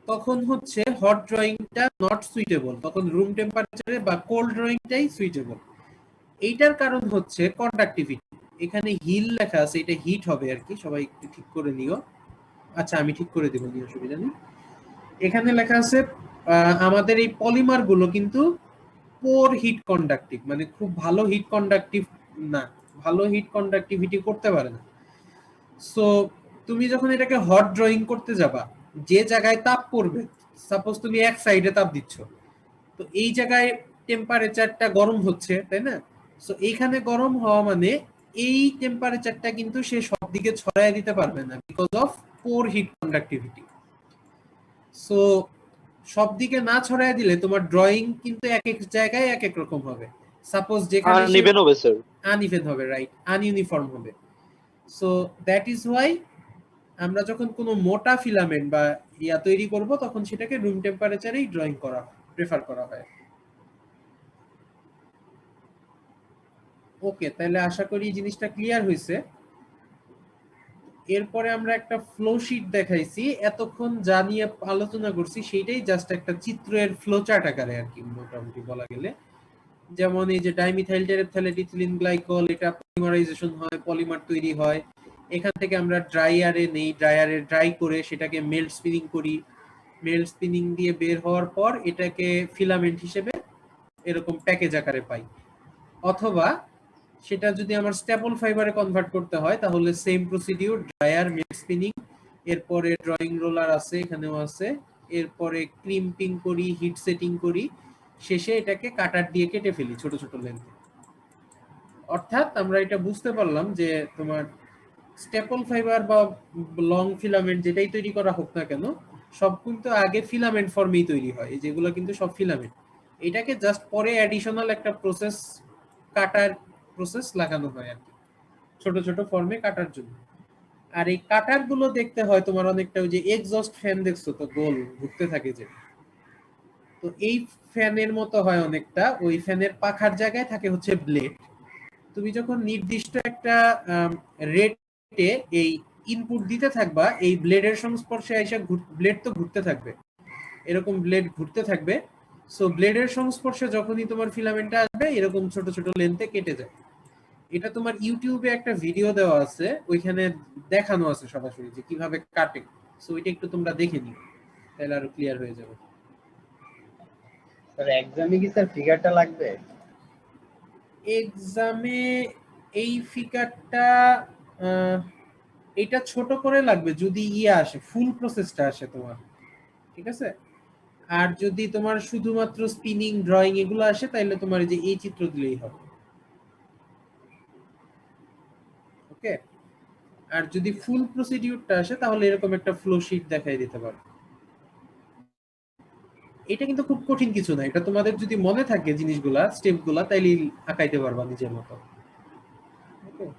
তখন হচ্ছে হট ড্রয়িংটা নট সুইটেবল, তখন রুম টেম্পারেচারে বা কোল্ড ড্রয়িংটাই সুইটেবল। এইটার কারণ হচ্ছে কন্ডাক্টিভিটি। এখানে হিল লেখা আছে, এটা হিট হবে আর কি, সবাই একটু ঠিক করে নিও। আচ্ছা আমি ঠিক করে দিব, নিয়ে অসুবিধা নেই। এখানে লেখা আছে আমাদের এই পলিমার গুলো কিন্তু পোর হিট কন্ডাক্টিভ, মানে খুব ভালো হিট কন্ডাক্টিভ না, ভালো হিট কন্ডাক্টিভিটি করতে পারে না। সো তুমি যখন এটাকে হট ড্রয়িং করতে যাবা, যে জায়গায় তাপ পড়বে, সাপোজ তুমি এক সাইডে তাপ দিচ্ছ, তো এই জায়গায় টেম্পারেচারটা গরম হচ্ছে, তাই না? সো এইখানে গরম হওয়া মানে এই টেম্পারেচারটা কিন্তু সে সব দিকে ছড়ায় দিতে পারবে না because of poor heat conductivity. So সব দিকে না ছড়ায় দিলে তোমার ড্রয়িং কিন্তু এক এক জায়গায় এক এক রকম হবে। সাপোজ যেখানে আনইভেন হবে স্যার। আনইভেন হবে, রাইট, আনইউনিফর্ম হবে। সো দ্যাট ইজ ওয়াই আমরা যখন কোনো মোটা ফিলামেন্ট বা ইয়া তৈরি করব তখন সেটাকে রুম টেম্পারেচারেই ড্রয়িং করা প্রেফার করা হয়। ওকে, তাহলে আশা করি জিনিসটা ক্লিয়ার হয়েছে। এরপরে আমরা একটা ফ্লো শিট দেখাইছি, এতক্ষণ যা নিয়ে আলোচনা করছি সেটাই জাস্ট একটা চিত্রের ফ্লো চার্ট আকারে আর কি, মোটামুটি বলা গেলে। যেমন এই যে ডাইমিথাইল টেরেপথ্যালেট ইথিলিন গ্লাইকল, এটা পলিমারাইজেশন হয়, পলিমার তৈরি হয়। এখান থেকে আমরা ড্রায়ারে নেই, ড্রায়ারে ড্রাই করে সেটাকে মেল্ট স্পিনিং করি, মেল্ট স্পিনিং দিয়ে বের হওয়ার পর এটাকে ফিলামেন্ট হিসেবে এরকম প্যাকেজ আকারে পাই। অথবা সেটা যদি আমার স্ট্যাপল ফাইবারে কনভার্ট করতে হয় তাহলে same procedure, dryer, melt spinning, এরপরে ড্রয়িং রোলার আছে, এখানেও আছে, এরপরে ক্রিম্পিং করি, হিট সেটিং করি, শেষে এটাকে কাটার দিয়ে কেটে ফেলি ছোট ছোট লেন্থে। অর্থাৎ আমরা এটা বুঝতে পারলাম যে তোমার স্ট্যাপল ফাইবার বা লং ফিলামেন্ট যেটাই তৈরি করা হোক না কেন, সব কিন্তু আগে ফিলামেন্ট ফর্মেই তৈরি হয়, যেগুলো কিন্তু সব ফিলামেন্ট। এটাকে জাস্ট পরে অ্যাডিশনাল একটা প্রসেস, কাটার প্রসেস লাগানো হয় আর কি, ছোট ছোট ফর্মে কাটার জন্য। আর এই কাটার গুলো দেখতে হয় তোমার অনেকটা ওই যে এক্সস্ট ফ্যান দেখছো তো, গোল ঘুরতে থাকে যে, তো এই ফ্যানের মতো হয় অনেকটা, ওই ফ্যানের পাখার জায়গায় থাকে হচ্ছে ব্লেড। তুমি যখন নির্দিষ্ট একটা রেটে এই ইনপুট দিতে থাকবা, এই ব্লেডের সংস্পর্শে এসে ব্লেড তো ঘুরতে থাকবে, এরকম ব্লেড ঘুরতে থাকবে। সো ব্লেডের সংস্পর্শে যখনই তোমার ফিলামেন্টটা আসবে এরকম ছোট ছোট লেন্থে কেটে যায়। এটা তোমার ইউটিউবে একটা ভিডিও দেওয়া আছে, ওইখানে দেখানো আছে সরাসরি যে কিভাবে কাটে। সো এটা একটু তোমরা দেখে নিও, তাহলে আরো ক্লিয়ার হয়ে যাবে। স্যার এক্সামে কি স্যার ফিগারটা লাগবে? এক্সামে এই ফিগারটা এটা ছোট করে লাগবে যদি ইয়ে আসে, ফুল প্রসেসটা আসে তোমার, ঠিক আছে? আর যদি তোমার শুধুমাত্র স্পিনিং, ড্রয়িং এগুলো আসে তাহলে তোমার এই যে এই চিত্র দিলেই হবে। ওকে, আর যদি ফুল প্রসিডিউরটা আসে তাহলে এরকম একটা ফ্লো শিট দেখাই দিতে পারো। এটা কিন্তু খুব কঠিন কিছু না, এটা তোমাদের যদি মনে থাকে জিনিসগুলা স্টেপগুলা তাইলে আঁকাইতে পারবা নিজের মতো। Okay?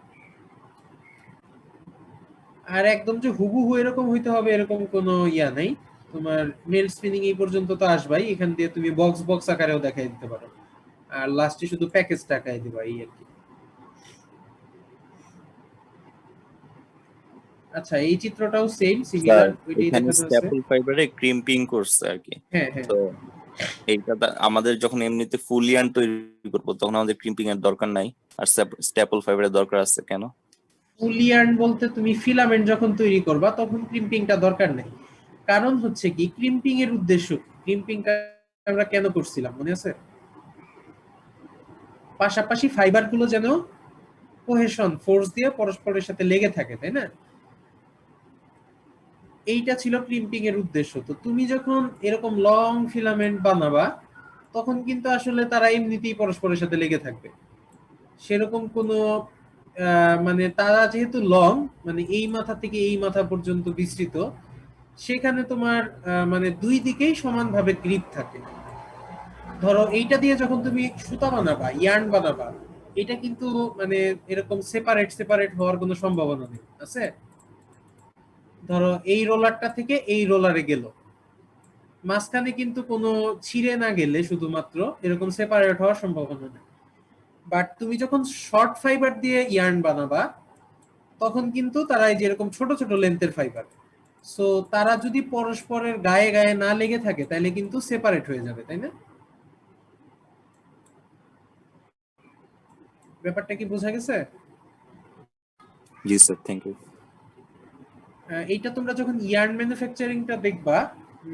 আর একদম যে হুবহু এরকম হইতে হবে এরকম কোনো ইয়া নাই। তোমার মেল স্পিনিং এই পর্যন্ত তো আসবাই, এখান দিয়ে তুমি বক্স বক্স আকারেও দেখাই দিতে পারো, আর লাস্টে শুধু প্যাকেজটা আঁকাই দিবা এই আর কি। আচ্ছা, এই চিত্রটাও সেম স্যার সিমিলার, ওইটাই এখানে দেখানো আছে। স্ট্যাপল ফাইবারে ক্রিম্পিং করছে আর কি। হ্যাঁ হ্যাঁ, তো এইটা আমাদের যখন এমনিতে ফুল ইয়ার্ন তৈরি করবো তখন আমাদের ক্রিম্পিং এর দরকার নাই, আর স্ট্যাপল ফাইবারের দরকার আছে কেন? ফুল ইয়ার্ন বলতে তুমি ফিলামেন্ট যখন তৈরি করবা তখন ক্রিম্পিংটা দরকার নেই। কারণ হচ্ছে কি, ক্রিম্পিং এর উদ্দেশ্য, ক্রিম্পিংটা আমরা কেন করছিলাম মনে আছে? পাশাপাশি ফাইবার গুলো যেন কোহেশন ফোর্স দিয়ে পরস্পরের সাথে লেগে থাকে, তাই না? এইটা ছিল ক্রিম্পিং এর উদ্দেশ্য। তো তুমি যখন এরকম লং ফিলামেন্ট বানাবা তখন কিন্তু আসলে তারা এমনিতেই পরস্পরের সাথে লেগে থাকবে, সেরকম কোনো মানে তারা যেহেতু লং, মানে এই মাথা থেকে এই মাথা পর্যন্ত বিস্তৃত, সেখানে তোমার মানে দুই দিকেই সমানভাবে গ্রিপ থাকে। ধরো এইটা দিয়ে যখন তুমি সুতা বানাবা, ইয়ার্ন বানাবা, এটা কিন্তু মানে এরকম সেপারেট সেপারেট হওয়ার কোনো সম্ভাবনা নেই, আছে? ধরো এই রোলারটা থেকে এই রোলারে গেল, মাঝখানে কিন্তু কোনো ছিঁড়ে না গেলে শুধুমাত্র এরকম সেপারেট হওয়ার সম্ভাবনা নেই। বাট তুমি যখন শর্ট ফাইবার দিয়ে ইয়ার্ন বানাবা তখন কিন্তু তারা এই যে এরকম ছোট ছোট লেন্থের ফাইবার, সো তারা যদি পরস্পরের গায়ে গায়ে না লেগে থাকে তাহলে কিন্তু সেপারেট হয়ে যাবে, তাই না? ব্যাপারটা কি বোঝা গেছে? জি স্যার, থ্যাংক ইউ। এইটা তোমরা যখন ইয়ার্ন ম্যানুফ্যাকচারিংটা দেখবা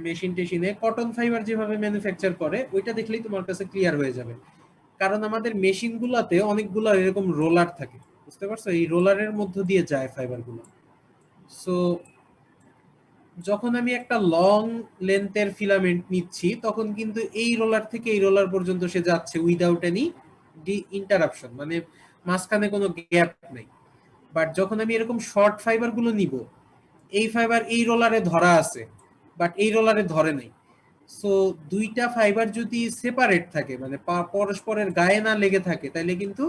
মেশিন টেশিনে, কটন ফাইবার যেভাবে ম্যানুফ্যাকচার করে ওইটা দেখলেই তোমার কাছে ক্লিয়ার হয়ে যাবে। কারণ আমাদের মেশিন গুলাতে অনেকগুলো এরকম রোলার থাকে, বুঝতে পারছো? এই রোলারের মধ্য দিয়ে যায় ফাইবার গুলো। সো যখন আমি একটা লং লেন্থের ফিলামেন্ট নিচ্ছি তখন কিন্তু এই রোলার থেকে এই রোলার পর্যন্ত সে যাচ্ছে উইদাউট এনি ইন্টারাপশন, মানে মাঝখানে কোনো গ্যাপ নেই। বাট যখন আমি এরকম শর্ট ফাইবার গুলো নিব, এই ফাইবার এই রোলারে ধরা আছে বাট এই রোলারে ধরে নাই, সো দুইটা ফাইবার যদি সেপারেট থাকে, মানে পরস্পরের গায়ে না লেগে থাকে, তাহলে কিন্তু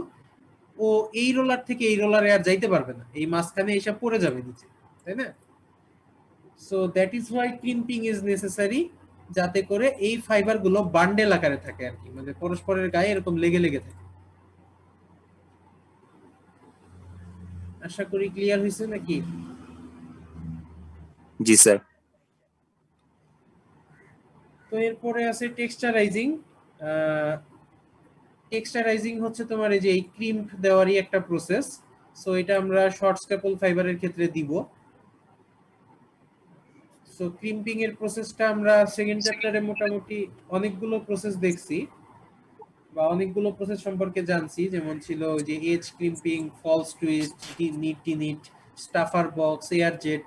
ও এই রোলার থেকে এই রোলারে আর যাইতে পারবে না, এই মাঝখানে এসে পড়ে যাবে নিচে, তাই না? So that is why crimping is necessary, যাতে করে এই ফাইবার গুলো বান্ডেল আকারে থাকে আর কি, মানে পরস্পরের গায়ে এরকম লেগে লেগে থাকে। আশা করি ক্লিয়ার হয়েছে নাকি? জি স্যার। তো এরপরে আছে টেক্সচারাইজিং। টেক্সচারাইজিং হচ্ছে তোমার এই যে এই ক্রিম্প দেওয়ারই একটা প্রসেস। সো এটা আমরা শর্ট স্ট্যাপল ফাইবারের ক্ষেত্রে দিব। সো ক্রিম্পিং এর প্রসেসটা আমরা সেকেন্ড চ্যাপ্টারে মোটামুটি অনেকগুলো প্রসেস দেখছি বা অনেকগুলো প্রসেস সম্পর্কে জানছি, যেমন ছিল যে edge crimping, false twist, knit deknit, stuffer box, air jet,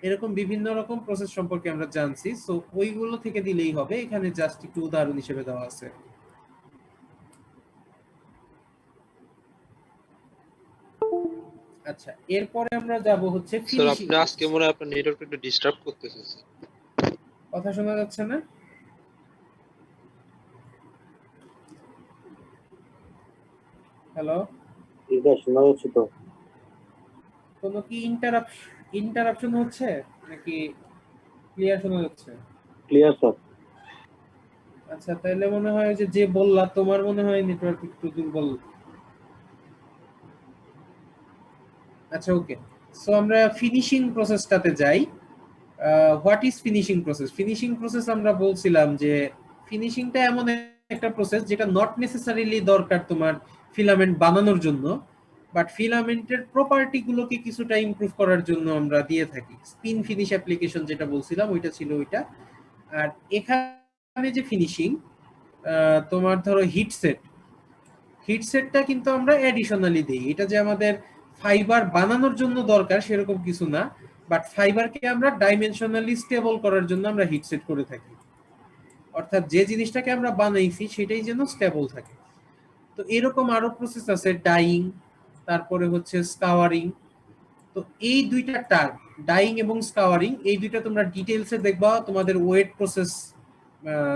এরকম বিভিন্ন রকম প্রসেস সম্পর্কে আমরা জানছি। সো ওইগুলো থেকে দিলেই হবে, এখানে জাস্ট একটু উদাহরণ হিসেবে দেওয়া আছে। আচ্ছা, এরপরে আমরা যাব হচ্ছে স্যার ফিনিশিং। আপনি আজকে মনে হয় আপনার নেটওয়ার্ক একটু ডিস্টার্ব করতেছে স্যার। কথা শোনা যাচ্ছে না? হ্যালো, এটা শোনা যাচ্ছে তো? কোনো কি ইন্টারাপশন হচ্ছে নাকি ক্লিয়ার শোনা যাচ্ছে? Clear sir. আচ্ছা, তাহলে মনে হয় যে যে বললা তোমার মনে হয় নেটওয়ার্ক একটু দুর্বল। আচ্ছা, ওকে। সো আমরা ফিনিশিং প্রসেসটাতে যাই। What is finishing process? Finishing process আমরা বলছিলাম যে ফিনিশিংটা এমন একটা প্রসেস যেটা নট নেসেসারিলি দরকার তোমার ফিলামেন্ট বানানোর জন্য, বাট ফিলামেন্টের প্রপার্টি গুলোকে কিছুটা ইমপ্রুভ করার জন্য আমরা দিয়ে থাকি। স্পিন ফিনিশ অ্যাপ্লিকেশন যেটা বলছিলাম ওইটা ছিল ওইটা। আর এখানে যে ফিনিশিং, তোমার ধরো হিটসেটটা কিন্তু আমরা অ্যাডিশনালি দেই। এটা যে আমাদের ফাইবার বানানোর জন্য দরকার সেরকম কিছু না, বাট ফাইবারকে আমরা ডাইমেনশনালি স্টেবল করার জন্য আমরা হিটসেট করে থাকি, অর্থাৎ যে জিনিসটাকে আমরা বানাইছি সেটাই যেন স্টেবল থাকে। তো এরকম আরো প্রসেস আছে, ডাইং, তারপরে হচ্ছে স্কাওয়ারিং। তো এই দুইটা টার্ম, ডাইং এবং স্কাওয়ারিং, এই দুইটা তোমরা ডিটেইলসে দেখবা তোমাদের ওয়েট প্রসেস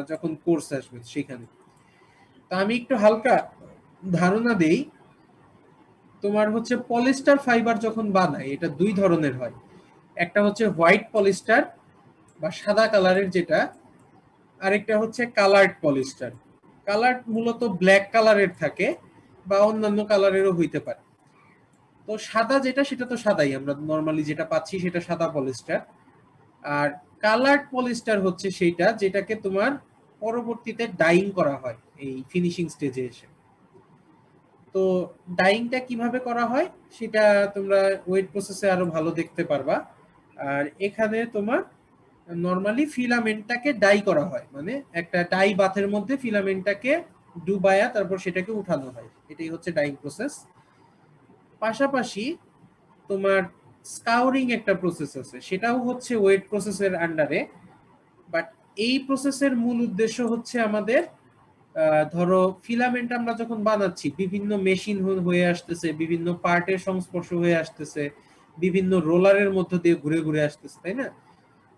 যখন কোর্স আসবে সেখানে। তা আমি একটু হালকা ধারণা দেই। তোমার হচ্ছে পলিস্টার ফাইবার যখন বানায় এটা দুই ধরনের হয়। একটা হচ্ছে হোয়াইট পলিস্টার বা সাদা কালারের যেটা, আরেকটা হচ্ছে কালার্ড পলিস্টার। কালার্ড মূলত ব্ল্যাক কালারের থাকে বা অন্যান্য কালারেরও হইতে পারে। তো সাদা যেটা সেটা তো সাদাই, আমরা নরমালি যেটা পাচ্ছি সেটা সাদা পলিস্টার। আর কালার্ড পলিস্টার হচ্ছে সেইটা যেটাকে তোমার পরবর্তীতে ডাইং করা হয় এই ফিনিশিং স্টেজে এসে। তো ডাইংটা কিভাবে করা হয় সেটা তোমরা ওয়েট প্রসেসে আরো ভালো দেখতে পারবা। আর এখানে তোমার নরমালি ফিলামেন্টটাকে ডাই করা হয়, মানে একটা ডাই বাথের মধ্যে ফিলামেন্টটাকে ডুবায়া তারপর সেটাকে উঠানো হয়, এটাই হচ্ছে ডাইং প্রসেস। পাশাপাশি তোমার স্কাউরিং একটা প্রসেস আছে, সেটাও হচ্ছে ওয়েট প্রসেসের আন্ডারে। বাট এই প্রসেসের মূল উদ্দেশ্য হচ্ছে আমাদের ধরো ফিলামেন্ট আমরা যখন বানাচ্ছি বিভিন্ন মেশিন হয়ে আসতেছে, বিভিন্ন পার্টের সংস্পর্শ হয়ে আসতেছে, বিভিন্ন রোলারের মধ্য দিয়ে ঘুরে ঘুরে আসতেছে, তাই না?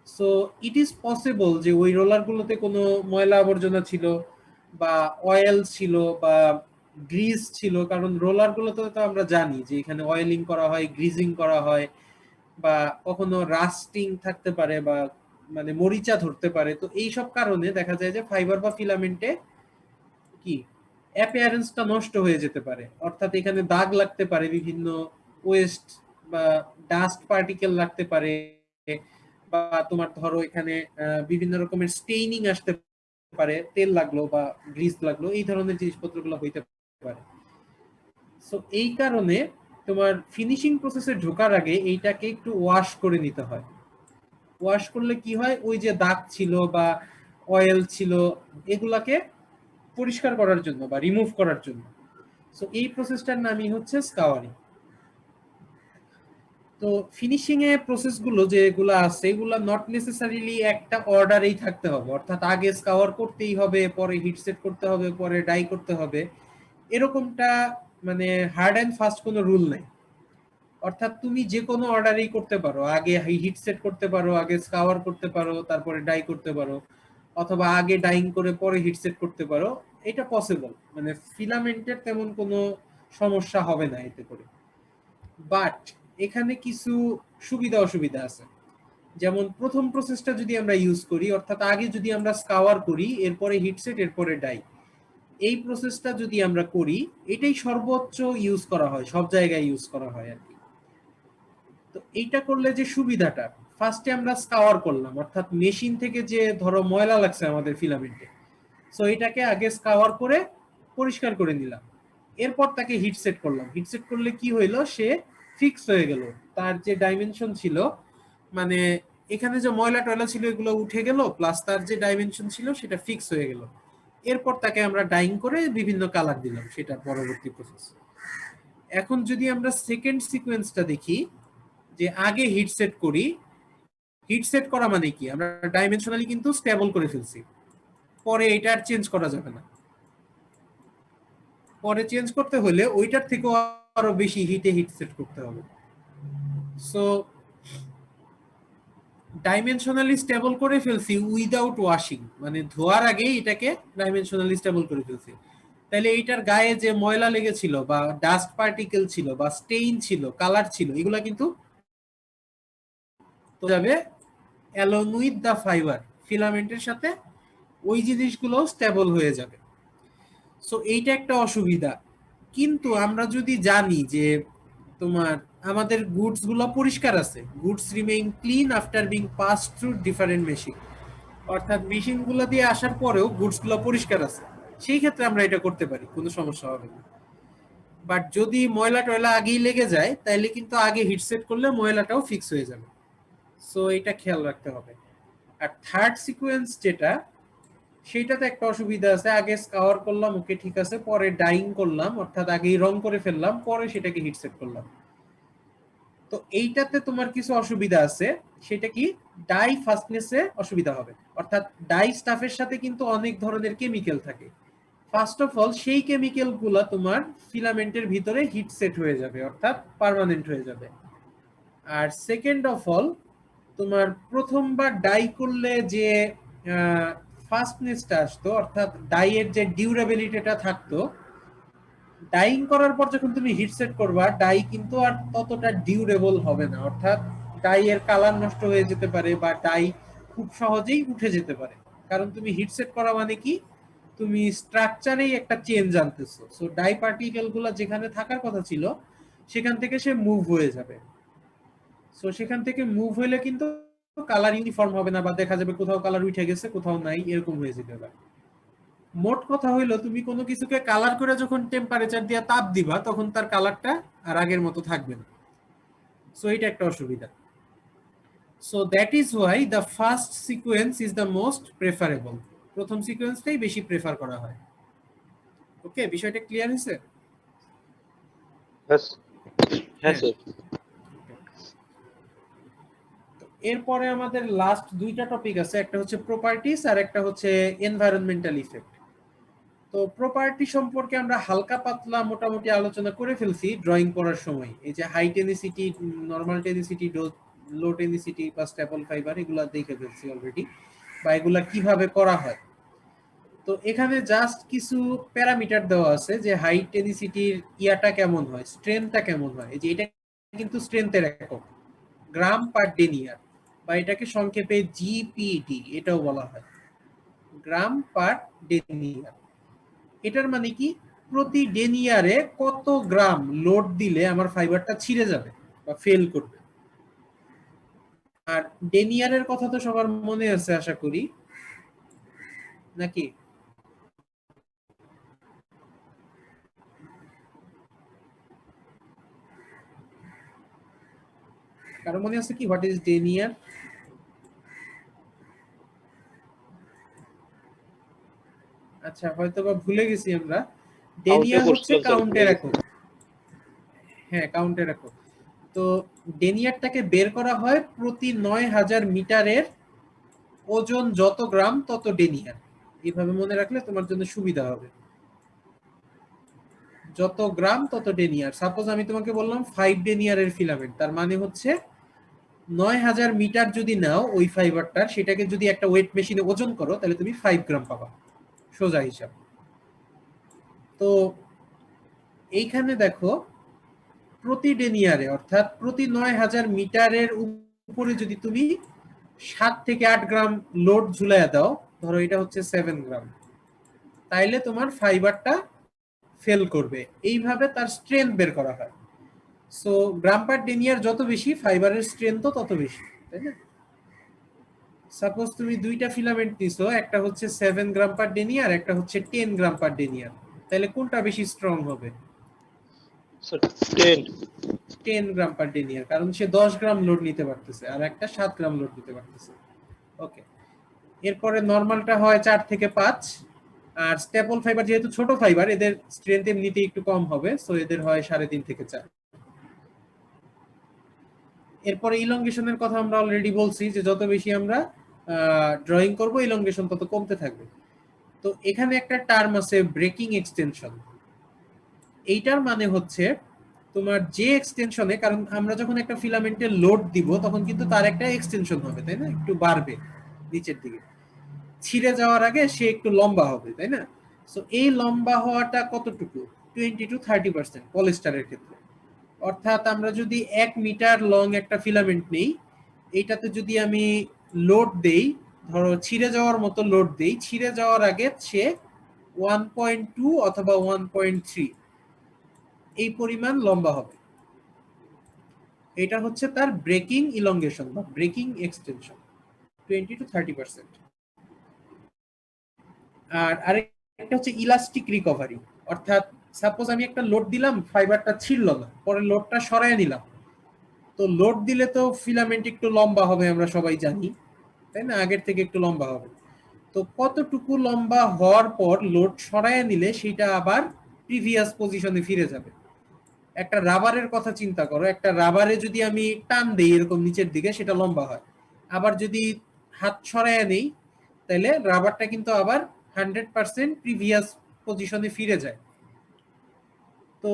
সো ইট ইজ পসিবল যে ওই রোলারগুলোতে কোনো ময়লা আবর্জনা ছিল বা অয়েল ছিল বা গ্রিজ ছিল, কারণ রোলারগুলোতে তো আমরা জানি যে এখানে অয়েলিং করা হয়, গ্রিজিং করা হয়, বা কখনো রাস্টিং থাকতে পারে বা মানে মরিচা ধরতে পারে। তো এই সব কারণে দেখা যায় যে ফাইবার বা ফিলামেন্টে কি অ্যাপিয়ারেন্সটা নষ্ট হয়ে যেতে পারে, অর্থাৎ এখানে দাগ লাগতে পারে, বিভিন্ন ওয়েস্ট বা ডাস্ট পার্টিকেল লাগতে পারে, বা তোমার ধরো এখানে বিভিন্ন রকমের স্টেইনিং আসতে পারে, তেল লাগলো বা গ্রিস লাগলো, এই ধরনের জিনিসপত্রগুলো হইতে পারে। সো এই কারণে তোমার ফিনিশিং প্রসেসে ঢোকার আগে এইটাকে একটু ওয়াশ করে নিতে হয়। ওয়াশ করলে কি হয়, ওই যে দাগ ছিল বা অয়েল ছিল এগুলাকে পরিষ্কার করার জন্য বা রিমুভ করার জন্য। সো এই প্রসেসটার নামই হচ্ছে স্কাওয়ারিং। তো ফিনিশিং এর প্রসেসগুলো যেগুলো আছে এগুলো নট নেসেসারিলি একটা অর্ডারেই থাকতে হবে, অর্থাৎ আগে স্কাওয়ার করতেই হবে, পরে হিট সেট করতে হবে, পরে ডাই করতে হবে, এরকমটা মানে হার্ড অ্যান্ড ফাস্ট কোনো রুল নাই। অর্থাৎ তুমি যে কোনো অর্ডারেই করতে পারো, আগে হিট সেট করতে পারো, আগে স্কাওয়ার করতে পারো, তারপরে ডাই করতে পারো, অথবা আগে ডাইং করে পরে হিট সেট করতে পারো। এটা পসিবল, মানে ফিলামেন্টের তেমন কোনো সমস্যা হবে না এতে করে। বাট এখানে কিছু সুবিধা অসুবিধা আছে। যেমন প্রথম প্রসেসটা যদি আমরা ইউজ করি, অর্থাৎ আগে যদি আমরা স্কাওয়ার করি এরপরে হিট সেট এরপরে ডাই, এই প্রসেসটা যদি আমরা করি এটাই সর্বোচ্চ ইউজ করা হয়, সব জায়গায় ইউজ করা হয় আর কি। তো এইটা করলে যে সুবিধাটা, ফার্স্টে আমরা স্কাওয়ার করলাম, অর্থাৎ মেশিন থেকে যে ধরো ময়লা লাগছে আমাদের ফিলামেন্টে, সো এটাকে আগে স্কাওয়ার করে পরিষ্কার করে নিলাম, এরপর তাকে হিট সেট করলাম। হিট সেট করলে কি হইলো, সে ফিক্স হয়ে গেল, তার যে ডাইমেনশন ছিল, মানে এখানে যে ময়লা টয়লা ছিল এগুলো উঠে গেল, প্লাস তার যে ডাইমেনশন ছিল সেটা ফিক্স হয়ে গেল। এরপর তাকে আমরা ডাইং করে বিভিন্ন কালার দিলাম, সেটা পরবর্তী প্রসেস। এখন যদি আমরা সেকেন্ড সিকোয়েন্সটা দেখি, যে আগে হিট সেট করি, হিট সেট করা মানে কি, আমরা ডাইমেনশনালি কিন্তু স্টেবল করে ফেলছি, পরে এটা আর চেঞ্জ করা যাবে না। পরে চেঞ্জ করতে হলে ওইটার থেকেও আরো বেশি হিটে হিট সেট করতে হবে। সো ডাইমেনশনালি স্টেবল করে ফেলছি উইদাউট ওয়াশিং, মানে ধোয়ার আগেই এটাকে ডাইমেনশনালি স্টেবল করে ফেলছি। তাহলে এইটার গায়ে যে ময়লা লেগেছিল বা ডাস্ট পার্টিকেল ছিল বা স্টেইন ছিল, কালার ছিল, এগুলা কিন্তু যাবে অ্যালং উইথ দা ফাইবার, ফিলামেন্টের সাথে ওই জিনিসগুলো স্টেবল হয়ে যাবে। সো এইটা একটা অসুবিধা। কিন্তু আমরা যদি জানি যে তোমার আমাদের গুডস গুলো পরিষ্কার আছে, goods remain clean after being pass through different machine, অর্থাৎ মেশিন গুলো দিয়ে আসার পরেও গুডস গুলো পরিষ্কার আছে, সেই ক্ষেত্রে আমরা এটা করতে পারি, কোনো সমস্যা হবে না। বাট যদি ময়লা টয়লা আগেই লেগে যায় তাহলে কিন্তু আগে হিট সেট করলে ময়লাটাও ফিক্স হয়ে যাবে। সো এটা খেয়াল রাখতে হবে। আর থার্ড সিকোয়েন্স যেটা, সেইটাতে একটা অসুবিধা আছে, আগে স্কাওয়ার করলাম, ওকে ঠিক আছে, পরে ডাইং করলাম, অর্থাৎ আগেই রং করে ফেললাম, পরে সেটাকে হিট সেট করলাম। তো এইটাতে তোমার কিছু অসুবিধা আছে। সেটা কি, ডাই ফাস্টনেসে অসুবিধা হবে, অর্থাৎ ডাই স্টাফের সাথে কিন্তু অনেক ধরনের কেমিক্যাল থাকে। ফার্স্ট অফ অল সেই কেমিক্যাল গুলা তোমার ফিলামেন্টের ভিতরে হিট সেট হয়ে যাবে, অর্থাৎ পার্মানেন্ট হয়ে যাবে। আর সেকেন্ড অফ অল তোমার প্রথমবার ডাই করলে যে ফাস্টনেসটা আসতো, অর্থাৎ ডাইয়ের যে ডিউরেবিলিটিটা থাকতো, ডাইং করার পর যখন তুমি হিট সেট করবা ডাই কিন্তু আর ততটা ডিউরেবল হবে না, অর্থাৎ ডাইয়ের কালার নষ্ট হয়ে যেতে পারে বা ডাই খুব সহজেই উঠে যেতে পারে। কারণ তুমি হিট সেট করা মানে কি, তুমি স্ট্রাকচারেই একটা চেঞ্জ আনতেছো। সো ডাই পার্টিকেল গুলো যেখানে থাকার কথা ছিল সেখান থেকে সে মুভ হয়ে যাবে। সো সেখান থেকে মুভ হইলে কিন্তু কালার ইউনিফর্ম হবে না, বা দেখা যাবে কোথাও কালার উঠে গেছে কোথাও নাই, এরকম হয়ে যেতে পারে। মোট কথা হইলো তুমি কোনো কিছুকে কালার করে যখন টেম্পারেচার দিয়ে তাপ দিবা তখন তার কালারটা আর আগের মতো থাকবে না। সো এটা একটা অসুবিধা। So that is why the first sequence is the most preferable. প্রথম সিকোয়েন্সটাই বেশি প্রেফার করা হয়। ওকে, বিষয়টা ক্লিয়ার হয়েছে? হ্যাঁ হ্যাঁ। স্যার। এরপরে আমাদের লাস্ট দুইটা টপিক আছে, একটা হচ্ছে প্রপার্টিজ আর একটা হচ্ছে এনভায়রনমেন্টাল ইফেক্ট। তো প্রপার্টি সম্পর্কে আমরা হালকা পাতলা মোটামুটি আলোচনা করে ফেলছি ড্রয়িং করার সময়। এই যে হাই টেনিসিটি, নরমাল টেনিসিটি, লো টেনিসিটি বা স্ট্যাপল ফাইবার, এগুলা দেখে ফেলছি অলরেডি, বা এগুলা কিভাবে করা হয়। তো এখানে জাস্ট কিছু প্যারামিটার দেওয়া আছে যে হাই টেনিসিটির ইয়াটা কেমন হয়, স্ট্রেংথটা কেমন হয়। এই যে এটা কিন্তু স্ট্রেংথের একক, গ্রাম পার ডেনিয়ার, বা এটাকে সংক্ষেপে জিপিডি এটাও বলা হয়, গ্রাম পার ডেনিয়ার। এটার মানে কি, প্রতি ডেনিয়ারে কত গ্রাম লোড দিলে আমার ফাইবারটা ছিঁড়ে যাবে বা ফেল করবে। আর ডেনিয়ারের কথা তো সবার মনে আছে আশা করি, নাকি? কারো মনে আছে কি, হোয়াট ইজ ডেনিয়ার? আচ্ছা, হয়তো বা ভুলে গেছি আমরা। ডেনিয়ার হচ্ছে কাউন্টের একক। হ্যাঁ, কাউন্টের একক। তো ডেনিয়ারটাকে বের করা হয় প্রতি ৯,০০০ মিটারের ওজন যত গ্রাম তত ডেনিয়ার। এইভাবে মনে রাখলে তোমার জন্য সুবিধা হবে, যত গ্রাম তত ডেনিয়ার। সাপোজ আমি তোমাকে বললাম 5 ডেনিয়ারের ফিলামেন্ট, তার মানে হচ্ছে ৯,০০০ মিটার যদি নাও ওই ফাইবারটার, সেটাকে যদি একটা ওয়েট মেশিনে ওজন করো তাহলে তুমি 5 গ্রাম পাবা, সোজা হিসাব। তো এইখানে দেখো, প্রতি ডেনিয়ারে অর্থাৎ প্রতি ৯,০০০ মিটারের উপরে যদি তুমি ৭ থেকে ৮ গ্রাম লোড ঝুলাইয়া দাও, ধরো এটা হচ্ছে 7 গ্রাম, তাইলে তোমার ফাইবারটা ফেল করবে। এইভাবে তার স্ট্রেংথ বের করা হয়। সো গ্রাম পার ডেনিয়ার যত বেশি, ফাইবারের স্ট্রেংথও তত বেশি, তাই না? সাপোজ তুমি দুইটা ফিলামেন্ট নিছো, একটা হচ্ছে 7 গ্রাম পার ডেনিয়ার, একটা হচ্ছে 10 গ্রাম পার ডেনিয়ার, তাহলে কোনটা বেশি স্ট্রং হবে? স্যার 10। 10 গ্রাম পার ডেনিয়ার, কারণ সে 10 গ্রাম লোড নিতে পারতেছে আর একটা 7 গ্রাম লোড নিতে পারতেছে। ওকে, এরপরে নরমালটা হয় 4 থেকে 5, আর স্ট্যাপল ফাইবার যেহেতু ছোট ফাইবার, এদের স্ট্রেংথ এমনিতে একটু কম হবে, সো এদের হয় 3.5 থেকে 4। এরপরে ইলংগেশনের কথা আমরা অলরেডি বলছি যে যত বেশি আমরা ড্রয়িং করব ইলংগেশন তত কমতে থাকবে। তো এখানে একটা টার্ম আছে ব্রেকিং এক্সটেনশন। এইটার মানে হচ্ছে তোমার যে এক্সটেনশনে, কারণ আমরা যখন একটা ফিলামেন্টে লোড দিব তখন কিন্তু তার একটা এক্সটেনশন হবে, তাই না? একটু বাড়বে নিচের দিকে, ছিঁড়ে যাওয়ার আগে সে একটু লম্বা হবে, তাই না? সো এই লম্বা হওয়াটা কতটুকু? 20 to 30% পলিস্টারের ক্ষেত্রে। অর্থাৎ আমরা যদি 1 মিটার লং একটা ফিলামেন্ট নেই, এইটাতে যদি আমি লোড দেই, ধরো ছিঁড়ে যাওয়ার মতো লোড দেই, ছিঁড়ে যাওয়ার আগে সে 1.2 অথবা 1.3 এই পরিমাণ লম্বা হবে। এটা হচ্ছে তার ব্রেকিং ইলংগেশন বা ব্রেকিং এক্সটেনশন, 20 to 30%। আর আরেকটা হচ্ছে ইলাস্টিক রিকভারি, অর্থাৎ সাপোজ আমি একটা লোড দিলাম, ফাইবারটা ছিঁড়ল না, পরে লোডটা সরায় নিলাম। তো লোড দিলে তো ফিলামেন্ট একটু লম্বা হবে, আমরা সবাই জানি, তাই না? আগের থেকে একটু লম্বা হবে। তো কতটুকু লম্বা হওয়ার পর লোড সরায় নিলে সেটা আবার প্রিভিয়াস পজিশনে ফিরে যাবে? একটা রাবারের কথা চিন্তা করো, একটা রাবারে যদি আমি টান দেই এরকম নিচের দিকে, সেটা লম্বা হয়। আবার যদি হাত সরায় নেই, তাহলে রাবারটা কিন্তু আবার 100% প্রিভিয়াস পজিশনে ফিরে যায়। তো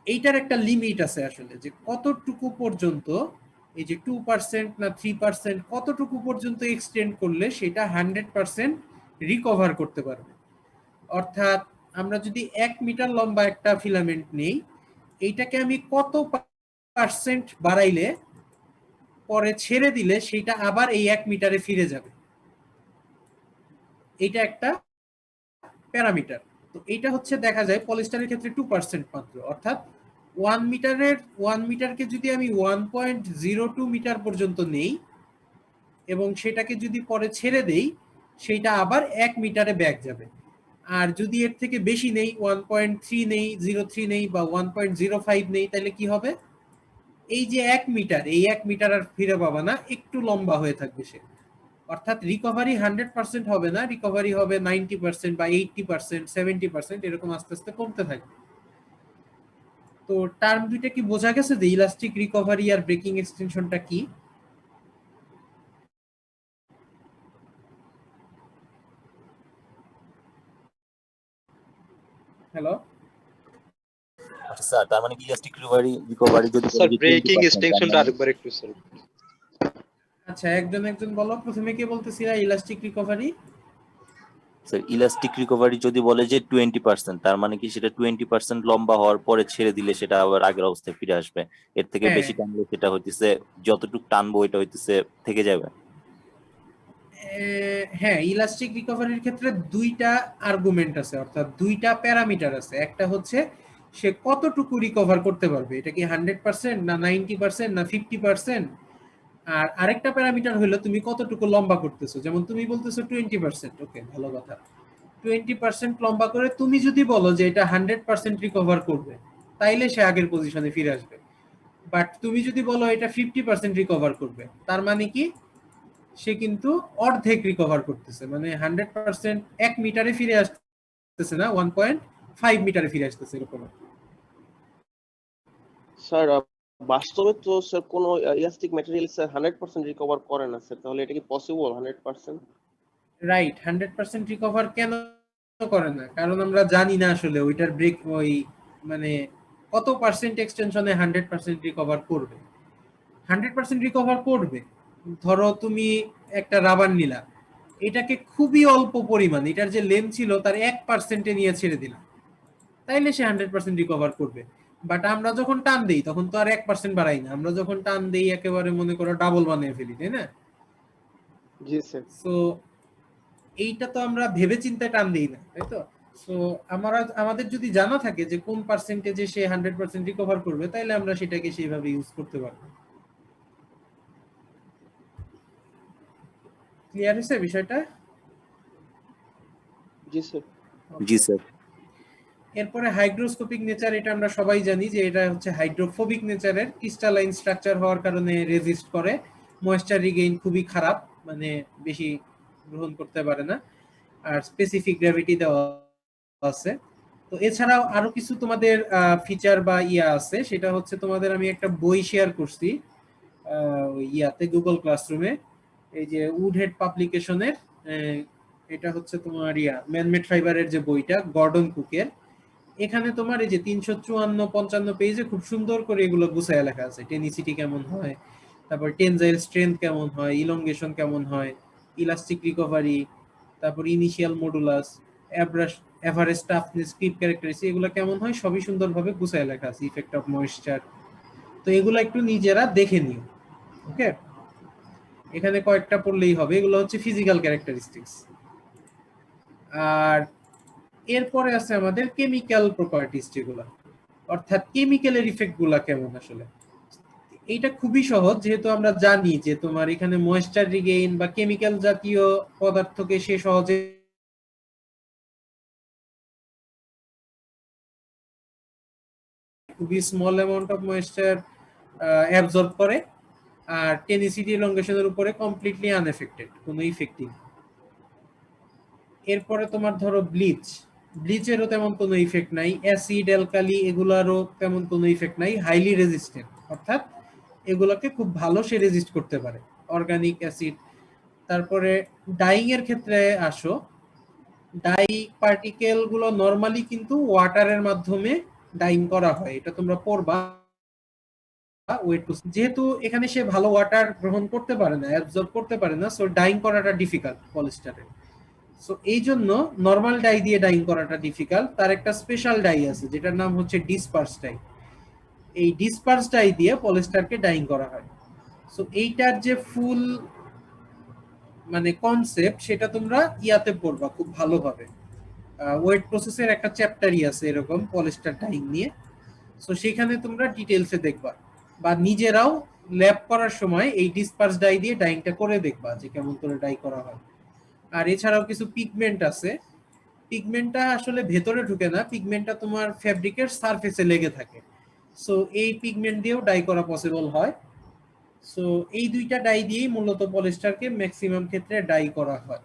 এইটার একটা লিমিট আছে আসলে, যে কতটুকু পর্যন্ত, এই যে 2% না 3%, কতটুকু পর্যন্ত এক্সটেন্ড করলে সেটা 100% রিকভার করতে পারবে। অর্থাৎ আমরা যদি 1 মিটার লম্বা একটা ফিলামেন্ট নেই, এইটাকে আমি কত পার্সেন্ট বাড়াইলে পরে ছেড়ে দিলে সেটা আবার এই 1 মিটারে ফিরে যাবে, এটা একটা প্যারামিটার। তো এটা হচ্ছে দেখা যায় পলিস্টারের ক্ষেত্রে 2% মাত্র। অর্থাৎ 1 মিটারকে যদি আমি 1.02 মিটার পর্যন্ত নেই এবং সেটাকে যদি পরে ছেড়ে দেই, সেটা আবার 1 মিটারে ব্যাক যাবে। আর যদি এর থেকে বেশি নেই, 1.3 নেই, 0.3 নেই বা 1.05 নেই, তাহলে কি হবে? এই যে 1 মিটার, এই 1 মিটার আর ফিরে পাবা না, একটু লম্বা হয়ে থাকবে সে। অর্থাৎ রিকভারি 100% হবে না, রিকভারি হবে 90% বা 80%, 70%, এরকম আস্তে আস্তে কমতে থাকবে। তো টার্ম দুইটা কি বোঝা গেছে যে ইলাস্টিক রিকভারি আর ব্রেকিং এক্সটেনশনটা কি? হ্যালো, আচ্ছা স্যার, তার মানে কি ইলাস্টিক রিকভারি যদি স্যার বলি ব্রেকিং 20%, তার এক্সটেনশনটা মানে আরেকবার একটু স্যার। আচ্ছা একজন একজন বলো, প্রথমে কে বলতেছিলা elastic recovery? Sir elastic recovery যদি বলে যে 20%, তার মানে কি সেটা 20% লম্বা হওয়ার পরে ছেড়ে দিলে সেটা আবার আগের অবস্থায় ফিরে আসবে। এর থেকে হ্যাঁ বেশি টানলে সেটা হইতেছে যতটুকু টানবো এটা হইতেছে থেকে যাবে। হ্যাঁ, ইলাস্টিক রিকভারির ক্ষেত্রে দুইটা আর্গুমেন্ট আছে, অর্থাৎ দুইটা প্যারামিটার আছে। একটা হচ্ছে সে কতটুকু রিকভার করতে পারবে, এটা কি 100% না 90% না 50%। আর আরেকটা প্যারামিটার হলো তুমি কতটুকু লম্বা করতেছো। যেমন তুমি বলতেছো 20%, ওকে ভালো কথা, 20% লম্বা করে তুমি যদি বলো যে এটা 100% রিকভার করবে, তাইলে সে আগের পজিশনে ফিরে আসবে। বাট তুমি যদি বলো এটা 50% রিকভার করবে, তার মানে কি সে কিন্তু অর্ধেক রিকভার করতেছে, মানে 100% 1 মিটারে ফিরে আসতেছে না, 1.5 মিটারে ফিরে আসতেছে এরকম। স্যার বাস্তবে তো স্যার কোনো ইলাস্টিক ম্যাটেরিয়াল স্যার 100% রিকভার করে না স্যার, তাহলে এটা কি পসিবল 100%? রাইট, 100% রিকভার কেন করে না? কারণ আমরা জানি না আসলে ওইটার ব্রেক ওই মানে কত পার্সেন্ট এক্সটেনশনে 100% রিকভার করবে। 100% রিকভার করবে, ধরো তুমি একটা রাবার নিলা, এটাকে খুবই অল্প পরিমাণ, এটার যে লেন্থ ছিল তার 1%-এ নিয়ে ছেড়ে দিলাম, তাইলে সে 100% রিকভার করবে। বাট আমরা যখন টান দেই তখন তো আর 1% বাড়াই না, আমরা যখন টান দেই একেবারে মনে করো ডাবল বানিয়ে ফেলি, তাই না? জি স্যার। সো এইটা তো আমরা ভেবে চিন্তে টান দিই না, তাই তো? সো আমাদের যদি জানা থাকে যে কোন পার্সেন্টেজে সে 100% রিকভার করবে, তাইলে আমরা সেটাকে সেইভাবে ইউজ করতে পারবো। ক্লিয়ার হয়েছে বিষয়টা? জি স্যার। জি স্যার। এরপরে হাইড্রোস্কোপিক নেচার, এটা আমরা সবাই জানি যে এটা হচ্ছে হাইড্রোফোবিক নেচারের, ক্রিস্টালাইন স্ট্রাকচার হওয়ার কারণে রেজিস্ট করে, ময়েশ্চার রিগেইন খুবই খারাপ, মানে বেশি গ্রহণ করতে পারে না, আর স্পেসিফিক গ্র্যাভিটি দেওয়া আছে। তো এছাড়াও আরো কিছু তোমাদের ফিচার বা ইয়া আছে, সেটা হচ্ছে তোমাদের আমি একটা বই শেয়ার করছি ইয়াতে গুগল ক্লাসরুমে, এই যে উডহেড পাবলিকেশনের, এটা হচ্ছে তোমার ম্যানমেড ফাইবারের যে বইটা গর্ডন কুকের। এখানে তোমার এই যে 354-55 পেজে খুব সুন্দর করে এগুলো গুছায় লেখা আছে, টেনিসিটি কেমন হয়, তারপর টেনজাইল স্ট্রেংথ কেমন হয়, ইলংগেশন কেমন হয়, ইলাস্টিক রিকভারি, তারপর initial modulus, average toughness, creep characteristic, এগুলো কেমন হয় সবই সুন্দরভাবে গুছায় লেখা আছে, ইফেক্ট অফ ময়েশ্চার। তো এগুলো একটু নিজেরা দেখে নিও, ওকে? এখানে কয়েকটা পড়লেই হবে, এগুলো হচ্ছে ফিজিক্যাল ক্যারেক্টারিস্টিক্স। আর এরপরে আছে আমাদের কেমিক্যাল প্রপার্টিজ, যেগুলো অর্থাৎ কেমিক্যালের ইফেক্ট গুলা কেমন আসলে। এইটা খুবই সহজ, যেহেতু আমরা জানি যে তোমার এখানে ময়েশ্চার রিগেইন বা কেমিক্যাল জাতীয় পদার্থকে সে সহজে খুবই small amount of moisture absorb করে, আর টেনিসিটি ইলংগেশনের উপরে কমপ্লিটলি আনএফেক্টেড, কোনো ইফেক্টিভ। এরপরে তোমার ধরো ব্লিচেরও তেমন কোনো ইফেক্ট নাই, অ্যাসিড অ্যালকালি এগুলারও তেমন কোনো ইফেক্ট নাই, হাইলি রেজিস্ট্যান্ট, অর্থাৎ এগুলোকে খুব ভালো সে রেজিস্ট করতে পারে, অর্গানিক অ্যাসিড। তারপরে ডাইং এর ক্ষেত্রে আসো, ডাই পার্টিকেল গুলো নরমালি কিন্তু ওয়াটারের মাধ্যমে ডাইং করা হয়, এটা তোমরা পড়বা। যেহেতু এখানে সে ভালো ওয়াটার গ্রহণ করতে পারে না, অ্যাবজর্ব করতে পারে না, সো ডাইং করাটা ডিফিকাল্ট পলিস্টারে। সো এই জন্য নর্মাল ডাই দিয়ে ডাইং করাটা ডিফিকাল্ট। তার একটা স্পেশাল ডাই আছে যেটার নাম হচ্ছে ডিসপার্স ডাই। এই ডিসপার্স ডাই দিয়ে পলিস্টারকে ডাইং করা হয়। সো এইটার যে ফুল মানে কনসেপ্ট সেটা তোমরা ইয়াতে পড়বা খুব ভালোভাবে। ওয়েট প্রসেসের একটা চ্যাপ্টারই আছে এরকম পলিস্টার ডাইং নিয়ে। সো সেখানে তোমরা ডিটেলসে দেখবা বা নিজেরাও ল্যাব করার সময় এই ডিসপার্স ডাই দিয়ে ডাইংটা করে দেখবা যে কেমন করে ডাই করা হয়। আর এছাড়াও কিছু পিগমেন্ট আছে, পিগমেন্টটা আসলে ভেতরে ঢুকে না, পিগমেন্টটা তোমার ফ্যাব্রিকের সারফেসে লেগে থাকে। সো এই পিগমেন্ট দিয়েও ডাই করা পসিবল হয়। সো এই দুইটা ডাই দিয়েই মূলত পলিস্টারকে ম্যাক্সিমাম ক্ষেত্রে ডাই করা হয়।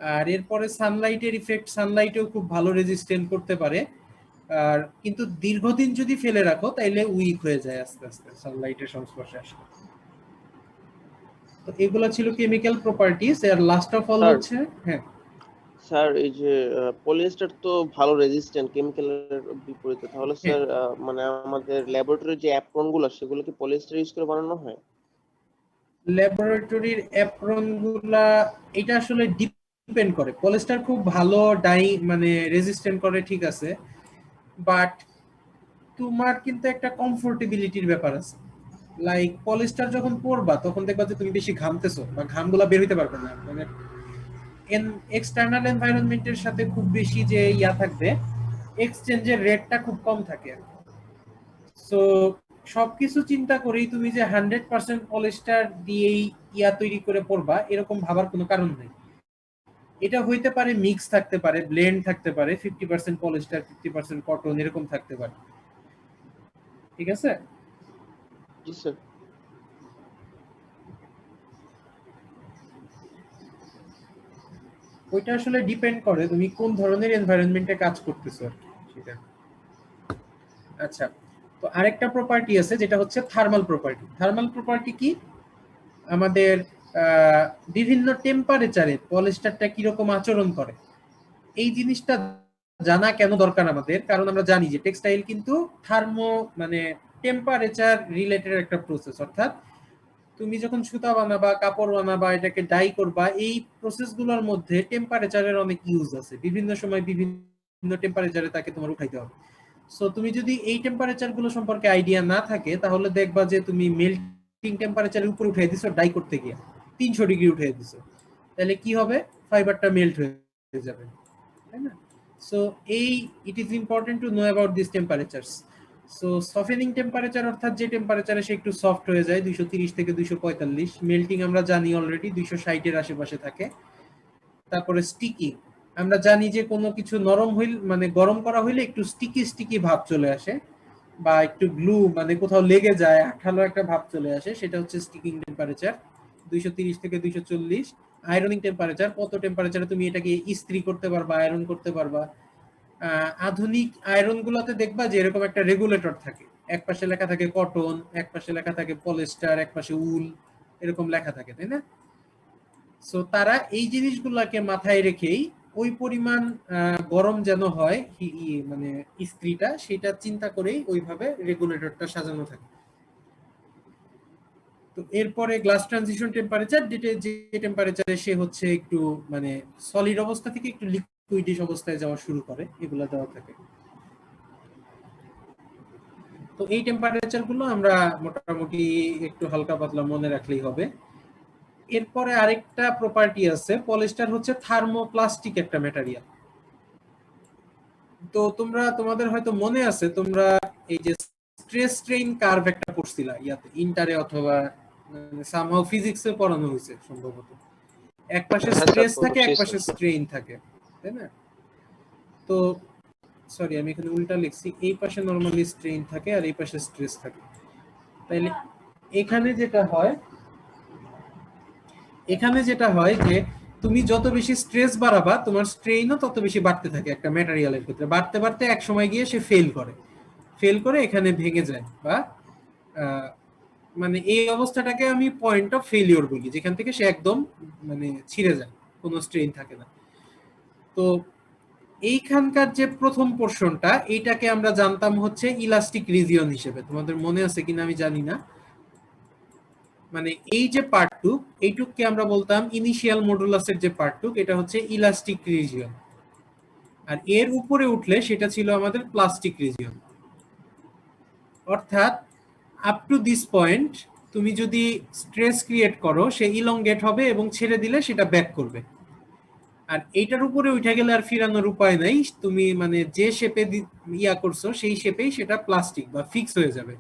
আর এরপরে সানলাইটের ইফেক্ট, সানলাইটেও খুব ভালো রেজিস্ট্যান্ট করতে পারে। আর কিন্তু দীর্ঘদিন যদি ফেলে রাখো তাইলে উইক হয়ে যায় আস্তে আস্তে সানলাইটের সংস্পর্শে আসলে। তো এগুলো ছিল কেমিক্যাল প্রপার্টিজ। আর লাস্ট অফ অল হচ্ছে হ্যাঁ স্যার এই যে পলিয়েস্টার তো ভালো রেজিস্ট্যান্ট কেমিক্যালের বিপরীতে, তাহলে স্যার মানে আমাদের ল্যাবরেটরির যে অ্যাপ্রন গুলো সেগুলো কি পলিয়েস্টার ইউজ করে বানানো হয়? ল্যাবরেটরির অ্যাপ্রন গুলা এটা আসলে ডিপেন্ড করে। পলিস্টার খুব ভালো ডাই মানে রেজিস্ট্যান্ট করে ঠিক আছে, বাট তোমার কিন্তু একটা কমফোর্টেবিলিটির ব্যাপার আছে। লাইক পলিস্টার যখন পরবা তখন দেখবা যে তুমি বেশি ঘামতেছো বা ঘামগুলা বের হইতে পারবে না, মানে এক্সটার্নাল এনভায়রনমেন্টের সাথে খুব বেশি যে ইয়া থাকবে, এক্সচেঞ্জের রেটটা খুব কম থাকে। সো সবকিছু চিন্তা করেই তুমি যে 100% পলিস্টার দিয়েই ইয়া তৈরি করে পড়বা এরকম ভাবার কোনো কারণ নেই। এটা হইতে পারে মিক্স থাকতে পারে, ব্লেন্ড থাকতে পারে, 50% পলিস্টার 50% কটন এরকম থাকতে পারে। ঠিক আছে? জি স্যার। ওইটা আসলে ডিপেন্ড করে তুমি কোন ধরনের এনভায়রনমেন্টে কাজ করতেছো আর কি সেটা। আচ্ছা, তো আরেকটা প্রপার্টি আছে যেটা হচ্ছে থার্মাল প্রপার্টি। থার্মাল প্রপার্টি কি? আমাদের বিভিন্ন টেম্পারেচারে পলিস্টারটা কিরকম আচরণ করে এই জিনিসটা জানা কেন দরকার আমাদের? কারণ আমরা জানি যে টেক্সটাইল কিন্তু থার্মো মানে টেম্পারেচার রিলেটেড একটা প্রসেস। অর্থাৎ তুমি যখন সুতা বানাবা, কাপড় বানাবা, এটাকে ডাই করবা, এই প্রসেসগুলোর মধ্যে টেম্পারেচারের অনেক ইউজ আছে। বিভিন্ন সময় বিভিন্ন টেম্পারেচারে তাকে তোমার উঠাইতে হবে। সো তুমি যদি এই টেম্পারেচার গুলো সম্পর্কে আইডিয়া না থাকে তাহলে দেখবা যে তুমি মেল্টিং টেম্পারেচারের উপর উঠাই দিছো ডাই করতে গিয়ে 300 ডিগ্রি উঠাই দিছো, তাহলে কি হবে? ফাইবারটা মেল্ট হয়ে যাবে, তাই না? So it is important to know about this temperatures. So softening temperature অর্থাৎ যে টেম্পারেচারে সে একটু সফট হয়ে যায় 230 থেকে 245। মেল্টিং আমরা জানি অলরেডি 260 এর আশেপাশে থাকে। তারপরে স্টিকি, আমরা জানি যে কোনো কিছু নরম হইলে মানে গরম করা হইলে একটু স্টিকি স্টিকি ভাব চলে আসে বা একটু গ্লু মানে কোথাও লেগে যায় আঠালো একটা ভাব চলে আসে, সেটা হচ্ছে স্টিকিং টেম্পারেচার 230 থেকে 240। আয়রনিং টেম্পারেচার, কত টেম্পারেচারে তুমি এটাকে ইস্ত্রি করতে পারবা, আয়রন করতে পারবা। আধুনিক আয়রন গুলোতে দেখবা যে এরকম একটা রেগুলেটর থাকে, এক পাশে লেখা থাকে কটন, এক পাশে লেখা থাকে পলিস্টার, এক পাশে উল, এরকম লেখা থাকে, তাই না? সো তারা এই জিনিসগুলোকে মাথায় রেখেই ওই পরিমাণ গরম যেন হয় মানে ইস্ত্রিটা, সেটা চিন্তা করেই ওইভাবে রেগুলেটরটা সাজানো থাকে। তো এরপরে গ্লাস ট্রানজিশন টেম্পারেচার, যেটা যে টেম্পারেচারে সে হচ্ছে একটু মানে সলিড অবস্থা থেকে একটু লিকুইডিশ অবস্থায় যাওয়া শুরু করে, এগুলো দেওয়া থাকে। তো এই টেম্পারেচার গুলো আমরা মোটামুটি একটু হালকা পাতলা মনে রাখলেই হবে। এরপরে আরেকটা প্রপার্টি আছে, পলিস্টার হচ্ছে থার্মোপ্লাস্টিক একটা ম্যাটেরিয়াল। তো তোমাদের হয়তো মনে আছে তোমরা এই যে স্ট্রেস স্ট্রেইন কার্ভ একটা পড়ছিলা ইয়াতে ইন্টারে অথবা সামহাউ ফিজিক্সে পড়ানো হয়েছে সম্ভবত। এক পাশে স্ট্রেস থাকে, এক পাশে স্ট্রেইন থাকে, তাই না? তো সরি আমি এখানে উল্টা লিখছি, এই পাশে নরমালি স্ট্রেইন থাকে আর এই পাশে স্ট্রেস থাকে। তাইলে এখানে যেটা হয় যে তুমি যত বেশি স্ট্রেস বাড়াবা তোমার স্ট্রেইনও তত বেশি বাড়তে থাকে একটা ম্যাটেরিয়ালের ক্ষেত্রে। বাড়তে বাড়তে এক সময় গিয়ে সে ফেল করে এখানে ভেঙে যায় বা মানে এই অবস্থাটাকে আমি পয়েন্ট অফ ফেলিওর বলি, যেখান থেকে সে একদম মানে ছিঁড়ে যায়, কোনো স্ট্রেইন থাকে না। তো এইখানকার যে প্রথম পোর্শনটা, এইটাকে আমরা জানতাম হচ্ছে ইলাস্টিক রিজিয়ন হিসেবে। তোমাদের মনে আছে কিনা আমি জানি না। মানে এই যে পার্টটুক, এইটুককে আমরা বলতাম ইনিশিয়াল মডুলাসের যে পার্টটুক, এটা হচ্ছে ইলাস্টিক রিজিয়ন। আর এর উপরে উঠলে সেটা ছিল আমাদের প্লাস্টিক রিজিয়ন। অর্থাৎ আপ টু দিস পয়েন্ট তুমি যদি স্ট্রেস ক্রিয়েট করো, সে ইলংগেট হবে এবং ছেড়ে দিলে সেটা ব্যাক করবে। আর এইটার উপরে উঠে গেলে আর ফিরানোর উপায় নাই, তুমি মানে যে শেপে ইয়া করছো সেই শেপেই সেটা প্লাস্টিক বা ফিক্স হয়ে যাবে।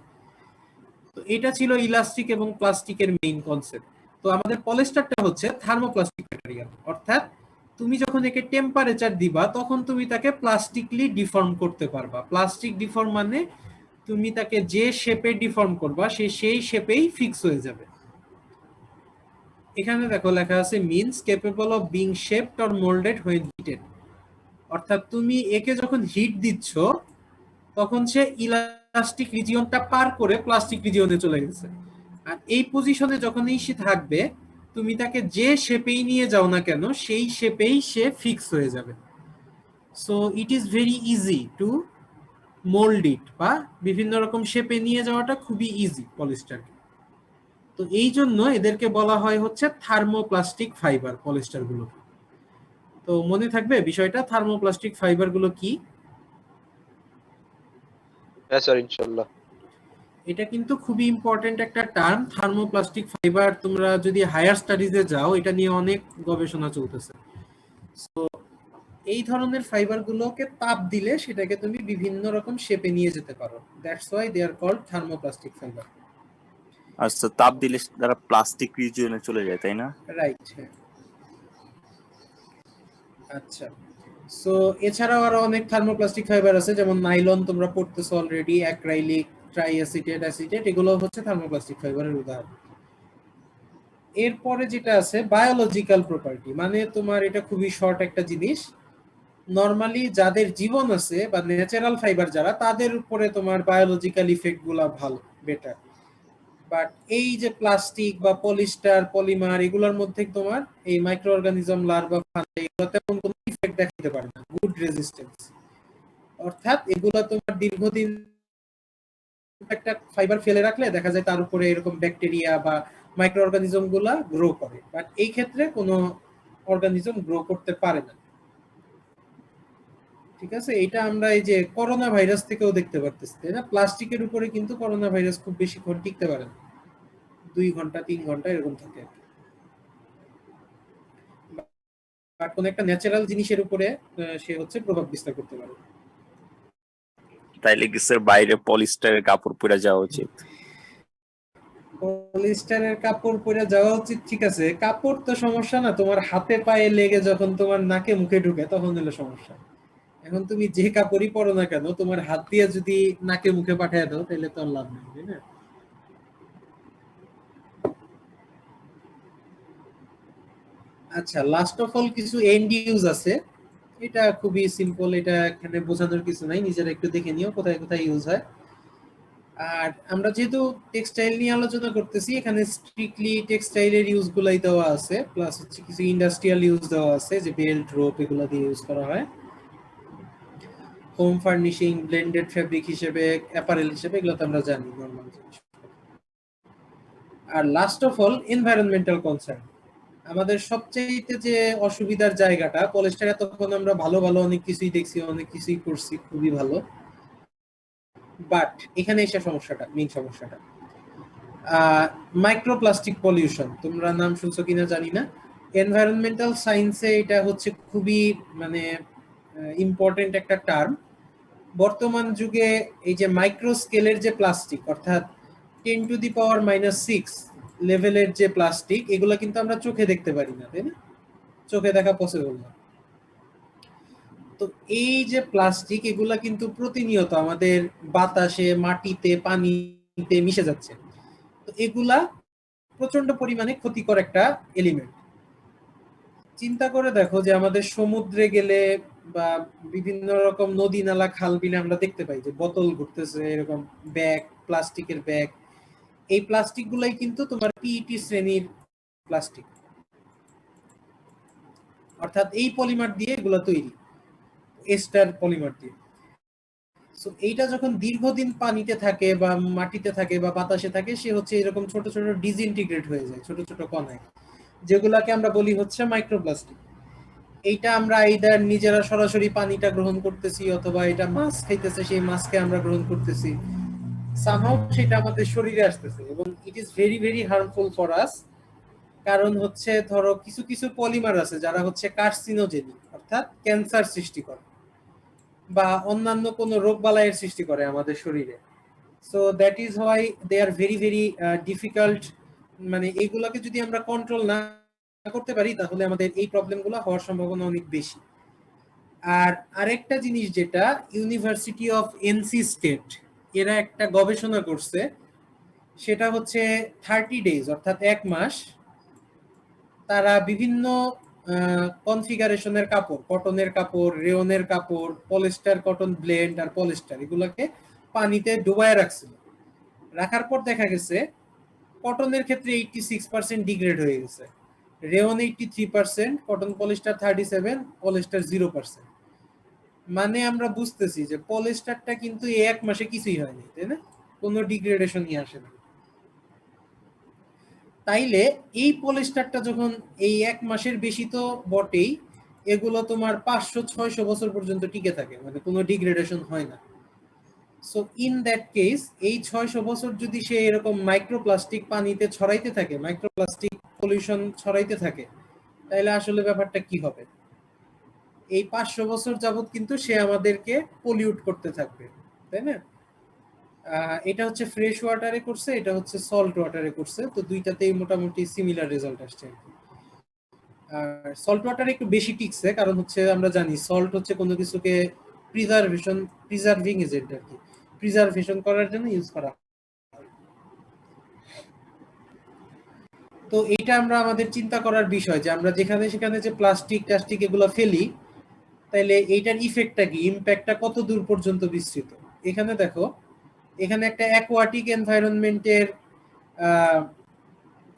তো এটা ছিল ইলাস্টিক এবং প্লাস্টিকের মেইন কনসেপ্ট। তো আমাদের পলিস্টারটা হচ্ছে থার্মোপ্লাস্টিক ম্যাটেরিয়াল, অর্থাৎ তুমি যখন একে টেম্পারেচার দিবা তখন তুমি তাকে প্লাস্টিকলি ডিফর্ম করতে পারবা। প্লাস্টিক ডিফর্ম মানে তুমি তাকে যে শেপে ডিফর্ম করবা সে সেই শেপেই ফিক্স হয়ে যাবে। এখানে দেখো লেখা আছে means capable of being shaped or moulded when heated. অর্থাৎ তুমি একে যখন হিট দিচ্ছ তখন সে ইলাস্টিক রিজিয়নটা পার করে প্লাস্টিক রিজিয়নে চলে গেছে। আর এই পজিশনে যখনই সে থাকবে তুমি তাকে যে শেপেই নিয়ে যাও না কেন সেই শেপেই সে ফিক্স হয়ে যাবে। So it is very easy to mould it, বা বিভিন্ন রকম শেপে নিয়ে যাওয়াটা খুবই ইজি পলিস্টারকে। তো এই জন্য এদেরকে বলা হয় হচ্ছে থার্মোপ্লাস্টিক ফাইবার পলিস্টার গুলো। তো মনে থাকবে বিষয়টা, থার্মোপ্লাস্টিক ফাইবার গুলো কি? হ্যাঁ স্যার ইনশাল্লাহ। এটা কিন্তু খুবই ইম্পর্টেন্ট একটা টার্ম, থার্মোপ্লাস্টিক ফাইবার। তোমরা যদি হায়ার স্টাডিজে যাও এটা নিয়ে অনেক গবেষণা চলতেছে। সো এই ধরনের ফাইবার গুলোকে তাপ দিলে সেটাকে তুমি বিভিন্ন রকম শেপে নিয়ে যেতে পারো। That's why they are called thermoplastic fibre. আচ্ছা, তাপ দিলে তারা প্লাস্টিক রিজিয়নে চলে যায়, তাই না? রাইট, হ্যাঁ। আচ্ছা, সো এছাড়াও আরো অনেক থার্মোপ্লাস্টিক ফাইবার আছে, যেমন নাইলন তোমরা পড়তেছো অলরেডি, অ্যাক্রাইলিক, ট্রাইঅ্যাসিটেট, অ্যাসিটেট, এগুলো হচ্ছে থার্মোপ্লাস্টিক ফাইবারের উদাহরণ। এরপরে যেটা আছে বায়োলজিক্যাল প্রপার্টি, মানে তোমার এটা খুবই শর্ট একটা জিনিস। নরমালি যাদের জীবন আছে বা ন্যাচারাল ফাইবার যারা, তাদের উপরে তোমার বায়োলজিক্যাল ইফেক্ট গুলা ভালো, বেটার। বাট এই যে প্লাস্টিক বা পলিস্টার, পলিমার, এগুলোর মধ্যে তোমার এই মাইক্রো অর্গানিজম, লার্ভা, ফাঙ্গাই, এগুলো তেমন কোনো ইফেক্ট দেখাতে পারে না, গুড রেজিস্ট্যান্স। অর্থাৎ এগুলো তোমার দীর্ঘদিন একটা ফাইবার ফেলে রাখলে দেখা যায় তার উপরে এরকম ব্যাকটেরিয়া বা মাইক্রো অর্গানিজম গুলা গ্রো করে, বাট এই ক্ষেত্রে কোনো অর্গানিজম গ্রো করতে পারে না। ঠিক আছে, এটা আমরা এই যে করোনা ভাইরাস থেকেও দেখতে পারতেছি, তাই না? প্লাস্টিকের উপরে কিন্তু করোনা ভাইরাস খুব বেশিক্ষণ টিকতে পারে না, 2 ঘন্টা 3 ঘন্টা এরকম থাকে। আর কোন একটা ন্যাচারাল জিনিসের উপরে সে হচ্ছে প্রভাব বিস্তার করতে পারে। তাইলে কি স্যার বাইরে পলিস্টারের কাপড় পরে যাওয়া উচিত? পলিস্টারের কাপড় পরে যাওয়া উচিত, ঠিক আছে, কাপড় তো সমস্যা না, তোমার হাতে পায়ে লেগে যখন তোমার নাকে মুখে ঢুকে তখন হলো সমস্যা। এখন তুমি যে কাপড়ই পরো না কেন, তোমার হাত দিয়ে যদি নাকে মুখে পাঠিয়ে দাও তাহলে তো আর লাভ নেই, তাই না? আচ্ছা, লাস্ট অফ অল কিছু এন্ড ইউজ আছে, এটা খুবই সিম্পল, এটা এখানে বোঝানোর কিছু নাই, নিজেরা একটু দেখে নিও কোথায় কোথায় ইউজ হয়। আর আমরা যেহেতু টেক্সটাইল নিয়ে আলোচনা করতেছি, এখানে স্ট্রিক্টলি টেক্সটাইলের ইউজ গুলাই দেওয়া আছে, প্লাস হচ্ছে কিছু ইন্ডাস্ট্রিয়াল ইউজ দেওয়া আছে, যে বেল্ট, রোপ, এগুলো দিয়ে ইউজ করা হয় হোম ফার্নিশিং, ব্লেন্ডেড ফেব্রিক হিসেবে, অ্যাপারেল হিসেবে, এগুলো তো আমরা জানি নরমাল জিনিস। আর last of all environmental concern, আমাদের সবচেয়ে যে অসুবিধার জায়গাটা, পলিস্টারে তখন আমরা ভালো ভালো অনেক কিছুই দেখছি, অনেক কিছুই করছি খুবই ভালো, বাট এখানে এসে সমস্যাটা, মেইন সমস্যাটা মাইক্রোপ্লাস্টিক পলিউশন। তোমরা নাম শুনছো কিনা জানি না, এনভায়রনমেন্টাল সায়েন্সে এটা হচ্ছে খুবই মানে ইম্পর্টেন্ট একটা টার্ম। বর্তমান যুগে এই যে মাইক্রো স্কেলের যে প্লাস্টিক, অর্থাৎ 10⁻⁻6 লেভেলের যে প্লাস্টিক, এগুলো কিন্তু আমরা চোখে দেখতে পারি না, তাই না? চোখে দেখা পসিবল না। তো এই যে প্লাস্টিক, এগুলা কিন্তু প্রতিনিয়ত আমাদের বাতাসে, মাটিতে, পানিতে মিশে যাচ্ছে। তো এগুলা প্রচন্ড পরিমাণে ক্ষতিকর একটা এলিমেন্ট। চিন্তা করে দেখো যে আমাদের সমুদ্রে গেলে বা বিভিন্ন রকম নদী, নালা, খাল, বিলে আমরা দেখতে পাই যে বোতল ঘুরতেছে, এরকম ব্যাগ, প্লাস্টিকের ব্যাগ। এই প্লাস্টিক গুলাই কিন্তু তোমার পিইটি শ্রেণীর প্লাস্টিক, অর্থাৎ এই পলিমার দিয়ে এগুলো তৈরি, এস্টার পলিমার দিয়ে। সো এইটা যখন দীর্ঘদিন পানিতে থাকে বা মাটিতে থাকে বা বাতাসে থাকে, সে হচ্ছে এরকম ছোট ছোট ডিসইন্টিগ্রেট হয়ে যায়, ছোট ছোট কণায়, যেগুলাকে আমরা বলি হচ্ছে মাইক্রোপ্লাস্টিক। এইটা আমরা আইদার নিজেরা সরাসরি পানিটা গ্রহণ করতেছি, অথবা এটা মাছ খাইতেছে, সেই মাছকে আমরা গ্রহণ করতেছি, সামহাউ সেটা আমাদের শরীরে আসতেছে, এবং ইট is very very harmful for us. কারণ হচ্ছে ধরো কিছু কিছু পলিমার আছে যারা হচ্ছে কার্সিনোজেনিক, অর্থাৎ ক্যান্সার সৃষ্টি করে বা অন্যান্য কোনো রোগ বালাইয়ের সৃষ্টি করে আমাদের শরীরে। So that is why they are very very difficult. মানে এইগুলোকে যদি আমরা কন্ট্রোল না করতে পারি, তাহলে আমাদের এই প্রবলেমগুলো হওয়ার সম্ভাবনা অনেক বেশি। আর আরেকটা জিনিস যেটা ইউনিভার্সিটি অফ এনসি স্টেট এরা একটা গবেষণা করছে, সেটা হচ্ছে 30 ডেজ অর্থাৎ 1 মাস তারা বিভিন্ন কনফিগারেশনের কাপড়, কটনের কাপড়, রেয়নের কাপড়, পলিস্টার, কটন ব্লেন্ড আর পলিস্টার, এগুলোকে পানিতে ডুবায় রাখছিল। রাখার পর দেখা গেছে কটনের ক্ষেত্রে 86% ডিগ্রেড হয়ে গেছে, রেয়ন 83%, কটন পলিস্টার 37, পলিস্টার 0%। মানে আমরা বুঝতেছি যে পলিস্টারটা কিন্তু এই 1 মাসে কিছুই হয়নি, তাই না? কোনো ডিগ্রেডেশনই আসে না। তাইলে এই পলিস্টারটা যখন এই 1 মাসের বেশি তো বটেই, এগুলো তোমার 500-600 বছর পর্যন্ত টিকে থাকে, মানে কোনো ডিগ্রেডেশন হয় না। সো ইন দ্যাট কেস এই 600 বছর যদি সে এরকম মাইক্রোপ্লাস্টিক পানিতে ছড়াইতে থাকে, মাইক্রোপ্লাস্টিক পলিউশন ছড়াইতে থাকে, তাহলে আসলে ব্যাপারটা কি হবে? এই 500 বছর যাবত কিন্তু সে আমাদেরকে পলিউট করতে থাকবে, তাই না? এটা হচ্ছে ফ্রেশ ওয়াটারে করছে, এটা হচ্ছে সল্ট ওয়াটারে করছে, তো দুইটাতেই মোটামুটি সিমিলার রেজাল্ট আসছে। আর সল্ট ওয়াটারে একটু বেশি টিকছে, কারণ হচ্ছে আমরা জানি সল্ট হচ্ছে কোনো কিছুকে প্রিজার্ভিং এজেন্ট আর কি, প্রিজার্ভেশন করার জন্য ইউজ করা। তো এইটা আমরা আমাদের চিন্তা করার বিষয় যে আমরা যেখানে সেখানে যে প্লাস্টিক এগুলো ফেলি, তাইলে এইটার ইফেক্টটা কি, ইম্প্যাক্টটা কত দূর পর্যন্ত বিস্তৃত। এখানে দেখো, এখানে একটা অ্যাকোয়াটিক এনভায়রনমেন্টের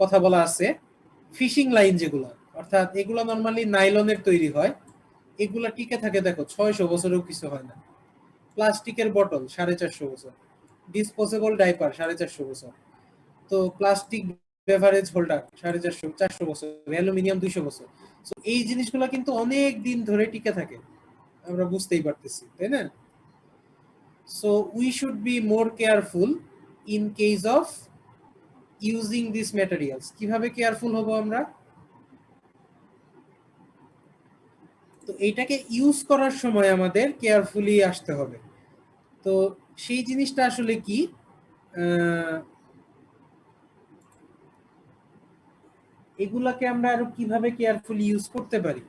কথা বলা আছে। ফিশিং লাইন যেগুলো, অর্থাৎ এগুলো নরমালি নাইলনের তৈরি হয়, এগুলা টিকে থাকে দেখো 600 বছরেও কিছু হয় না। প্লাস্টিকের বটল 450 বছর, ডিসপোজেবল ডাইপার 450 বছর, তো প্লাস্টিক বেভারেজ হোল্ডার 450 বছর, অ্যালুমিনিয়াম 200 বছর। সো এই জিনিসগুলো কিন্তু অনেক দিন ধরে টিকে থাকে, আমরা বুঝতেই পারতেছি, তাই না? So we should be more careful in case of using this materials. কিভাবে কেয়ারফুল হব আমরা? তো এইটাকে ইউজ করার সময় আমাদের কেয়ারফুলি আসতে হবে। তো সেই জিনিসটা আসলে কি, এগুলাকে আমরা আরো কিভাবে কেয়ারফুলি ইউজ করতে পারি,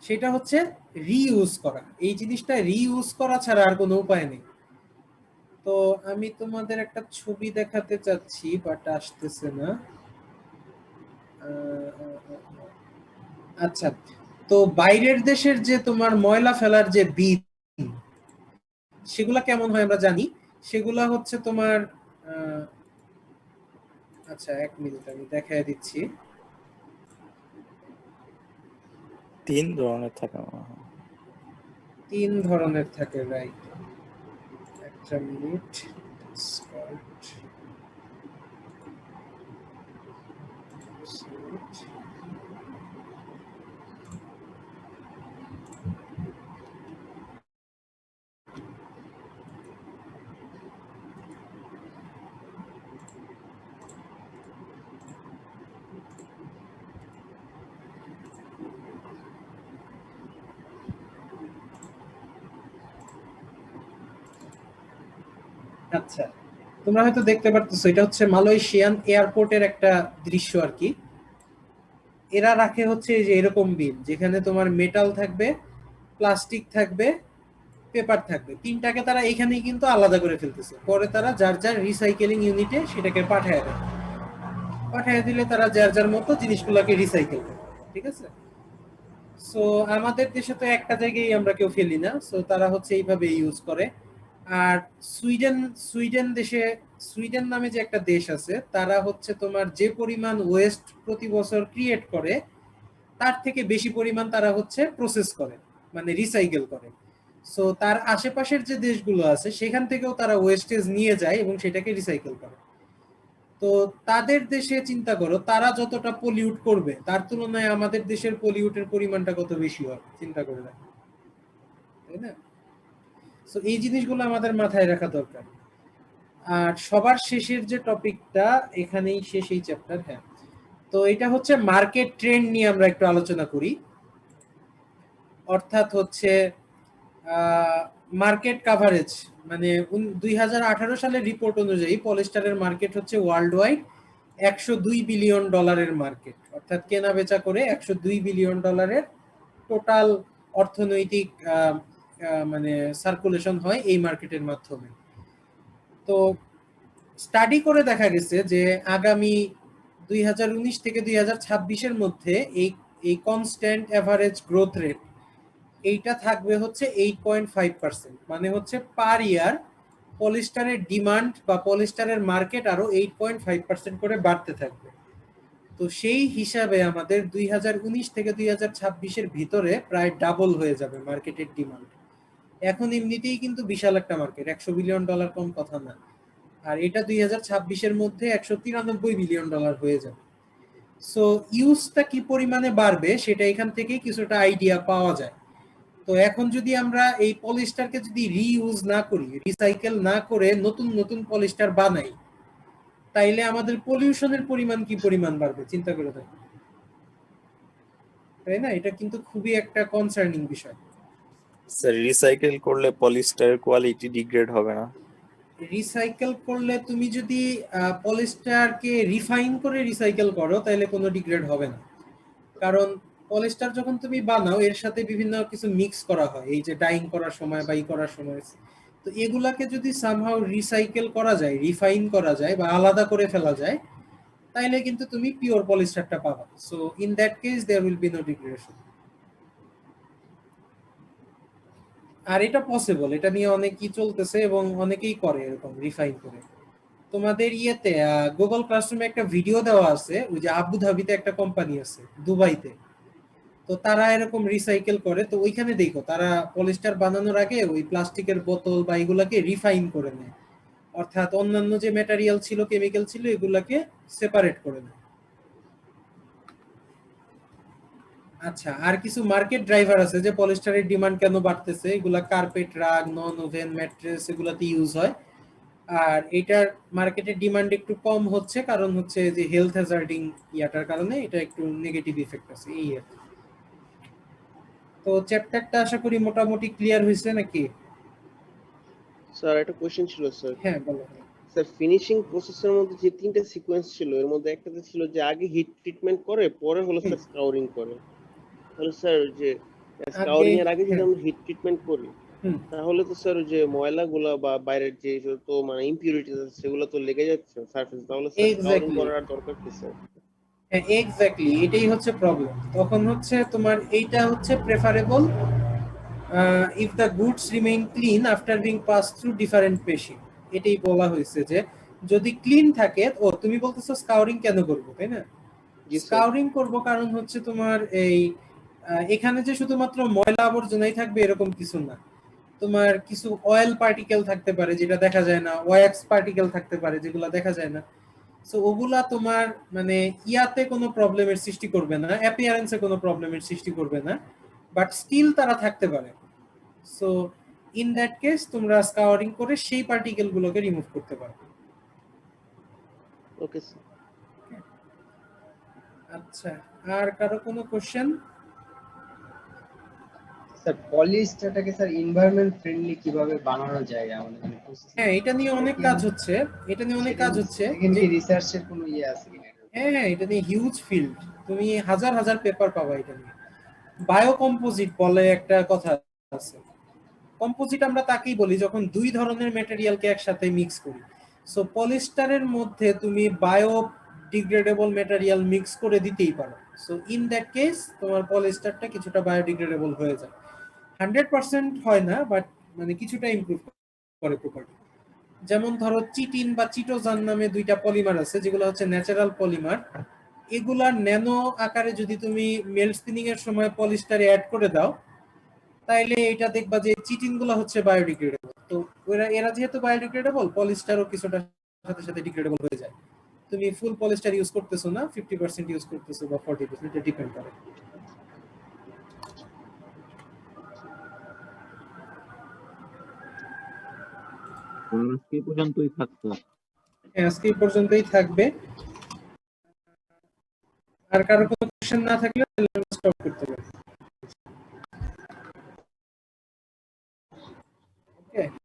সেটা হচ্ছে রিইউজ করা। এই জিনিসটা রিইউজ করা ছাড়া আর কোনো উপায় নেই। তো আমি তোমাদের একটা ছবি দেখাতে চাচ্ছি, বাট আসতেছে না। আচ্ছা, তো বাইরের দেশের যে তোমার ময়লা ফেলার যে বিন, সেগুলা কেমন হয় আমরা জানি। সেগুলা হচ্ছে তোমার আচ্ছা 1 মিনিট আমি দেখায় দিচ্ছি। 3 ধরনের থাকে। 3 ধরনের থাকে, রাইট। একটা মিনিট। আচ্ছা, তোমরা হয়তো দেখতে পারতেছো, এটা হচ্ছে মালয়েশিয়ান এয়ারপোর্টের একটা দৃশ্য আর কি। এরা রাখে হচ্ছে এই যে এরকম বিন, যেখানে তোমার মেটাল থাকবে, প্লাস্টিক থাকবে, পেপার থাকবে, তিনটাকে তারা এখানেই কিন্তু আলাদা করে ফেলতেছে। পরে তারা যার যার রিসাইকেলিং ইউনিটে সেটাকে পাঠায় দেয়। পাঠায় দিলে তারা যার যার মতো জিনিসগুলোকে রিসাইকেল করে, ঠিক আছে? সো আমাদের দেশে তো একটা জায়গায় আমরা কেউ ফেলি না, সো তারা হচ্ছে এইভাবে ইউজ করে। আর সুইডেন নামে যে একটা দেশ আছে, তারা হচ্ছে তোমার যে পরিমাণ ওয়েস্ট প্রতি বছর ক্রিয়েট করে, তার থেকে বেশি পরিমাণ তারা হচ্ছে প্রসেস করে, মানে রিসাইকেল করে। সো তার আশেপাশের যে দেশগুলো আছে সেখান থেকেও তারা ওয়েস্টেজ নিয়ে যায় এবং সেটাকে রিসাইকেল করে। তো তাদের দেশে চিন্তা করো, তারা যতটা পলিউট করবে তার তুলনায় আমাদের দেশের পলিউটের পরিমাণটা কত বেশি হবে, চিন্তা করে দেখো, তাই না? সো এই জিনিসগুলো আমাদের মাথায় রাখা দরকার। আর সবার শেষের যে টপিকটা, এখানেই শেষ এই চ্যাপ্টার। হ্যাঁ, তো এটা হচ্ছে মার্কেট ট্রেন্ড নিয়ে আমরা একটু আলোচনা করি। অর্থাৎ হচ্ছে মার্কেট কাভারেজ, মানে 2018 সালের রিপোর্ট অনুযায়ী পলিস্টারের মার্কেট হচ্ছে ওয়ার্ল্ড ওয়াইড $102 বিলিয়ন মার্কেট, অর্থাৎ কেনা বেচা করে $102 বিলিয়ন টোটাল অর্থনৈতিক মানে সার্কুলেশন হয় এই মার্কেটের মাধ্যমে। তো স্টাডি করে দেখা গেছে যে আগামী 2019 থেকে 2026 মধ্যে এই কনস্ট্যান্ট এভারেজ গ্রোথ রেট এইটা থাকবে হচ্ছে 8.5%, মানে হচ্ছে পার ইয়ার পলিস্টারের ডিমান্ড বা পলিস্টারের মার্কেট আরো 8.5% করে বাড়তে থাকবে। তো সেই হিসাবে আমাদের 2019 থেকে 2026 ভিতরে প্রায় ডাবল হয়ে যাবে মার্কেটের ডিমান্ড। এখন এমনিতেই কিন্তু বিশাল একটা মার্কেট, $100 বিলিয়ন কম কথা না, আর এটা 2026 মধ্যে $193 বিলিয়ন হয়ে যাবে। সো ইউজটা কি পরিমাণে বাড়বে সেটা এখান থেকেই কিছুটা আইডিয়া পাওয়া যায়। তো এখন যদি আমরা এই পলিস্টারকে যদি রিইউজ না করি, রিসাইকেল না করে নতুন নতুন পলিস্টার বানাই, তাইলে আমাদের পলিউশনের পরিমাণ কি পরিমাণ বাড়বে চিন্তা করে দেখো, তাই না? এটা কিন্তু খুবই একটা কনসার্নিং বিষয়। স্যার রিসাইকেল করলে পলিস্টারের কোয়ালিটি ডিগ্রেড হবে না? রিসাইকেল করলে তুমি যদি পলিস্টারকে রিফাইন করে রিসাইকেল করো তাহলে কোনো ডিগ্রেড হবে না, কারণ পলিস্টার যখন তুমি বানাও এর সাথে বিভিন্ন কিছু মিক্স করা হয়, এই যে ডাইং করার সময় বা করার সময়। তো এগুলাকে যদি সামহাউ রিসাইকেল করা যায়, রিফাইন করা যায় বা আলাদা করে ফেলা যায়, তাইলে কিন্তু তুমি পিওর পলিস্টারটা পাবা। So in that case there will be no degradation. আর এটা পসিবল, এটা নিয়ে অনেকই চলতেছে এবং অনেকেই করে এরকম রিফাইন করে। তোমাদের ইয়েতে গুগল ক্লাসরুমে একটা ভিডিও দেওয়া আছে, ওই যে আবু ধাবিতে একটা কোম্পানি আছে দুবাইতে, তো তারা এরকম রিসাইকেল করে। তো ওইখানে দেখো তারা পলিস্টার বানানোর আগে ওই প্লাস্টিকের বোতল বা এগুলাকে রিফাইন করে নেয়, অর্থাৎ অন্যান্য যে ম্যাটেরিয়াল ছিল, কেমিক্যাল ছিল, এগুলাকে সেপারেট করে নেয়। আচ্ছা, আর কিছু মার্কেট ড্রাইভার আছে যে পলিস্টারের ডিমান্ড কেন বাড়তেছে, এগুলা কার্পেট, রাগ, নন ওভেন ম্যাট্রেস এগুলাতে ইউজ হয়। আর এটার মার্কেটের ডিমান্ড একটু কম হচ্ছে কারণ হচ্ছে যে হেলথ হ্যাজার্ডিং ইয়াটার কারণে এটা একটু নেগেটিভ ইফেক্ট আছে এই আর কি। তো চ্যাপ্টারটা আশা করি মোটামুটি ক্লিয়ার হয়েছে নাকি? স্যার একটা কোশ্চেন ছিল স্যার। হ্যাঁ বলো। স্যার ফিনিশিং প্রসেসের মধ্যে যে তিনটা সিকোয়েন্স ছিল এর মধ্যে একটাতে ছিল যে আগে হিট ট্রিটমেন্ট করে পরে হলো স্যার স্কাউরিং করে। তাহলে স্যার যে স্কাউরিং এর আগে যদি আমরা হিট ট্রিটমেন্ট করি তাহলে তো স্যার যে ময়লাগুলা বা বাইরের যে যত মানে ইমপিউরিটিস আছে সেগুলো তো লেগে যাচ্ছে সারফেস, তাহলে স্যার স্কাউরিং করার দরকার কি স্যার? হ্যাঁ এক্স্যাক্টলি, এটাই হচ্ছে প্রবলেম। তখন হচ্ছে তোমার এইটা হচ্ছে preferable if the goods remain clean after being pass through different passing. এটাই বলা হয়েছে যে যদি ক্লিন থাকে। ও তুমি বলতেছো স্কাউরিং কেন করবো, তাই না? স্কাউরিং করব কারণ হচ্ছে তোমার এই এখানে যে শুধুমাত্র ময়লা আবর্জনাই থাকবে এরকম কিছু না, তোমার কিছু অয়েল পার্টিকেল থাকতে পারে যেটা দেখা যায় না, ওয়্যাক্স পার্টিকেল থাকতে পারে যেগুলো দেখা যায় না। সো ওগুলা তোমার মানে ইয়াতে কোনো প্রবলেমের সৃষ্টি করবে না, অ্যাপিয়ারেন্সে কোনো প্রবলেমের সৃষ্টি করবে না, বাট স্টিল তারা থাকতে পারে। সো ইন দ্যাট কেস তোমরা স্কাউরিং করে সেই পার্টিকেল গুলোকে রিমুভ করতে পারো। Okay sir. আচ্ছা, আর কারো কোনো কোশ্চেন? স্যার পলিস্টারটাকে স্যার এনভায়রনমেন্ট ফ্রেন্ডলি কিভাবে বানানো যায় আমাদের মানে প্রসেস? হ্যাঁ এটা নিয়ে অনেক কাজ হচ্ছে, এটা নিয়ে অনেক কাজ হচ্ছে। এখানে কি রিসার্চের কোনো ইয়ে আছে কিনা? হ্যাঁ এটা নিয়ে হিউজ ফিল্ড, তুমি হাজার হাজার পেপার পাবা এটা নিয়ে। বায়োকম্পোজিট বলে একটা কথা আছে। কম্পোজিট আমরা তাকেই বলি যখন দুই ধরনের ম্যাটেরিয়ালকে একসাথে মিক্স করি। সো পলিস্টারের মধ্যে তুমি বায়ো ডিগ্রেডেবল ম্যাটেরিয়াল মিক্স করে দিতেই পারো। সো ইন দ্যাট কেস তোমার পলিস্টারটা কিছুটা বায়োডিগ্রেডেবল হয়ে যায়। 100% হয় না, বাট মানে কিছুটা ইমপ্রুভ করে প্রপার্টি। যেমন ধরো চিটিন বা চিটোজান নামে দুইটা পলিমার আছে যেগুলো হচ্ছে ন্যাচারাল পলিমার। এগুলার ন্যানো আকারে যদি তুমি মেল্ট স্পিনিং এর সময় পলিস্টারে অ্যাড করে দাও তাইলে এটা দেখবা যে চিটিন গুলো হচ্ছে বায়োডিগ্রেডেবল। তো এরা যেহেতু বায়োডিগ্রেডেবল, পলিস্টারও কিছুটা সাথে সাথে ডিগ্রেডেবল হয়ে যায়। তুমি ফুল পলিস্টার ইউজ করতেছো না, 50% ইউজ করতেছো বা 40%, এটা ডিপেন্ড করে। আজকে এই পর্যন্তই থাকতো। হ্যাঁ, আজকে এই পর্যন্তই থাকবে। আর কারো কোনো কোশ্চেন না থাকলে স্টপ করতে পারি। ওকে।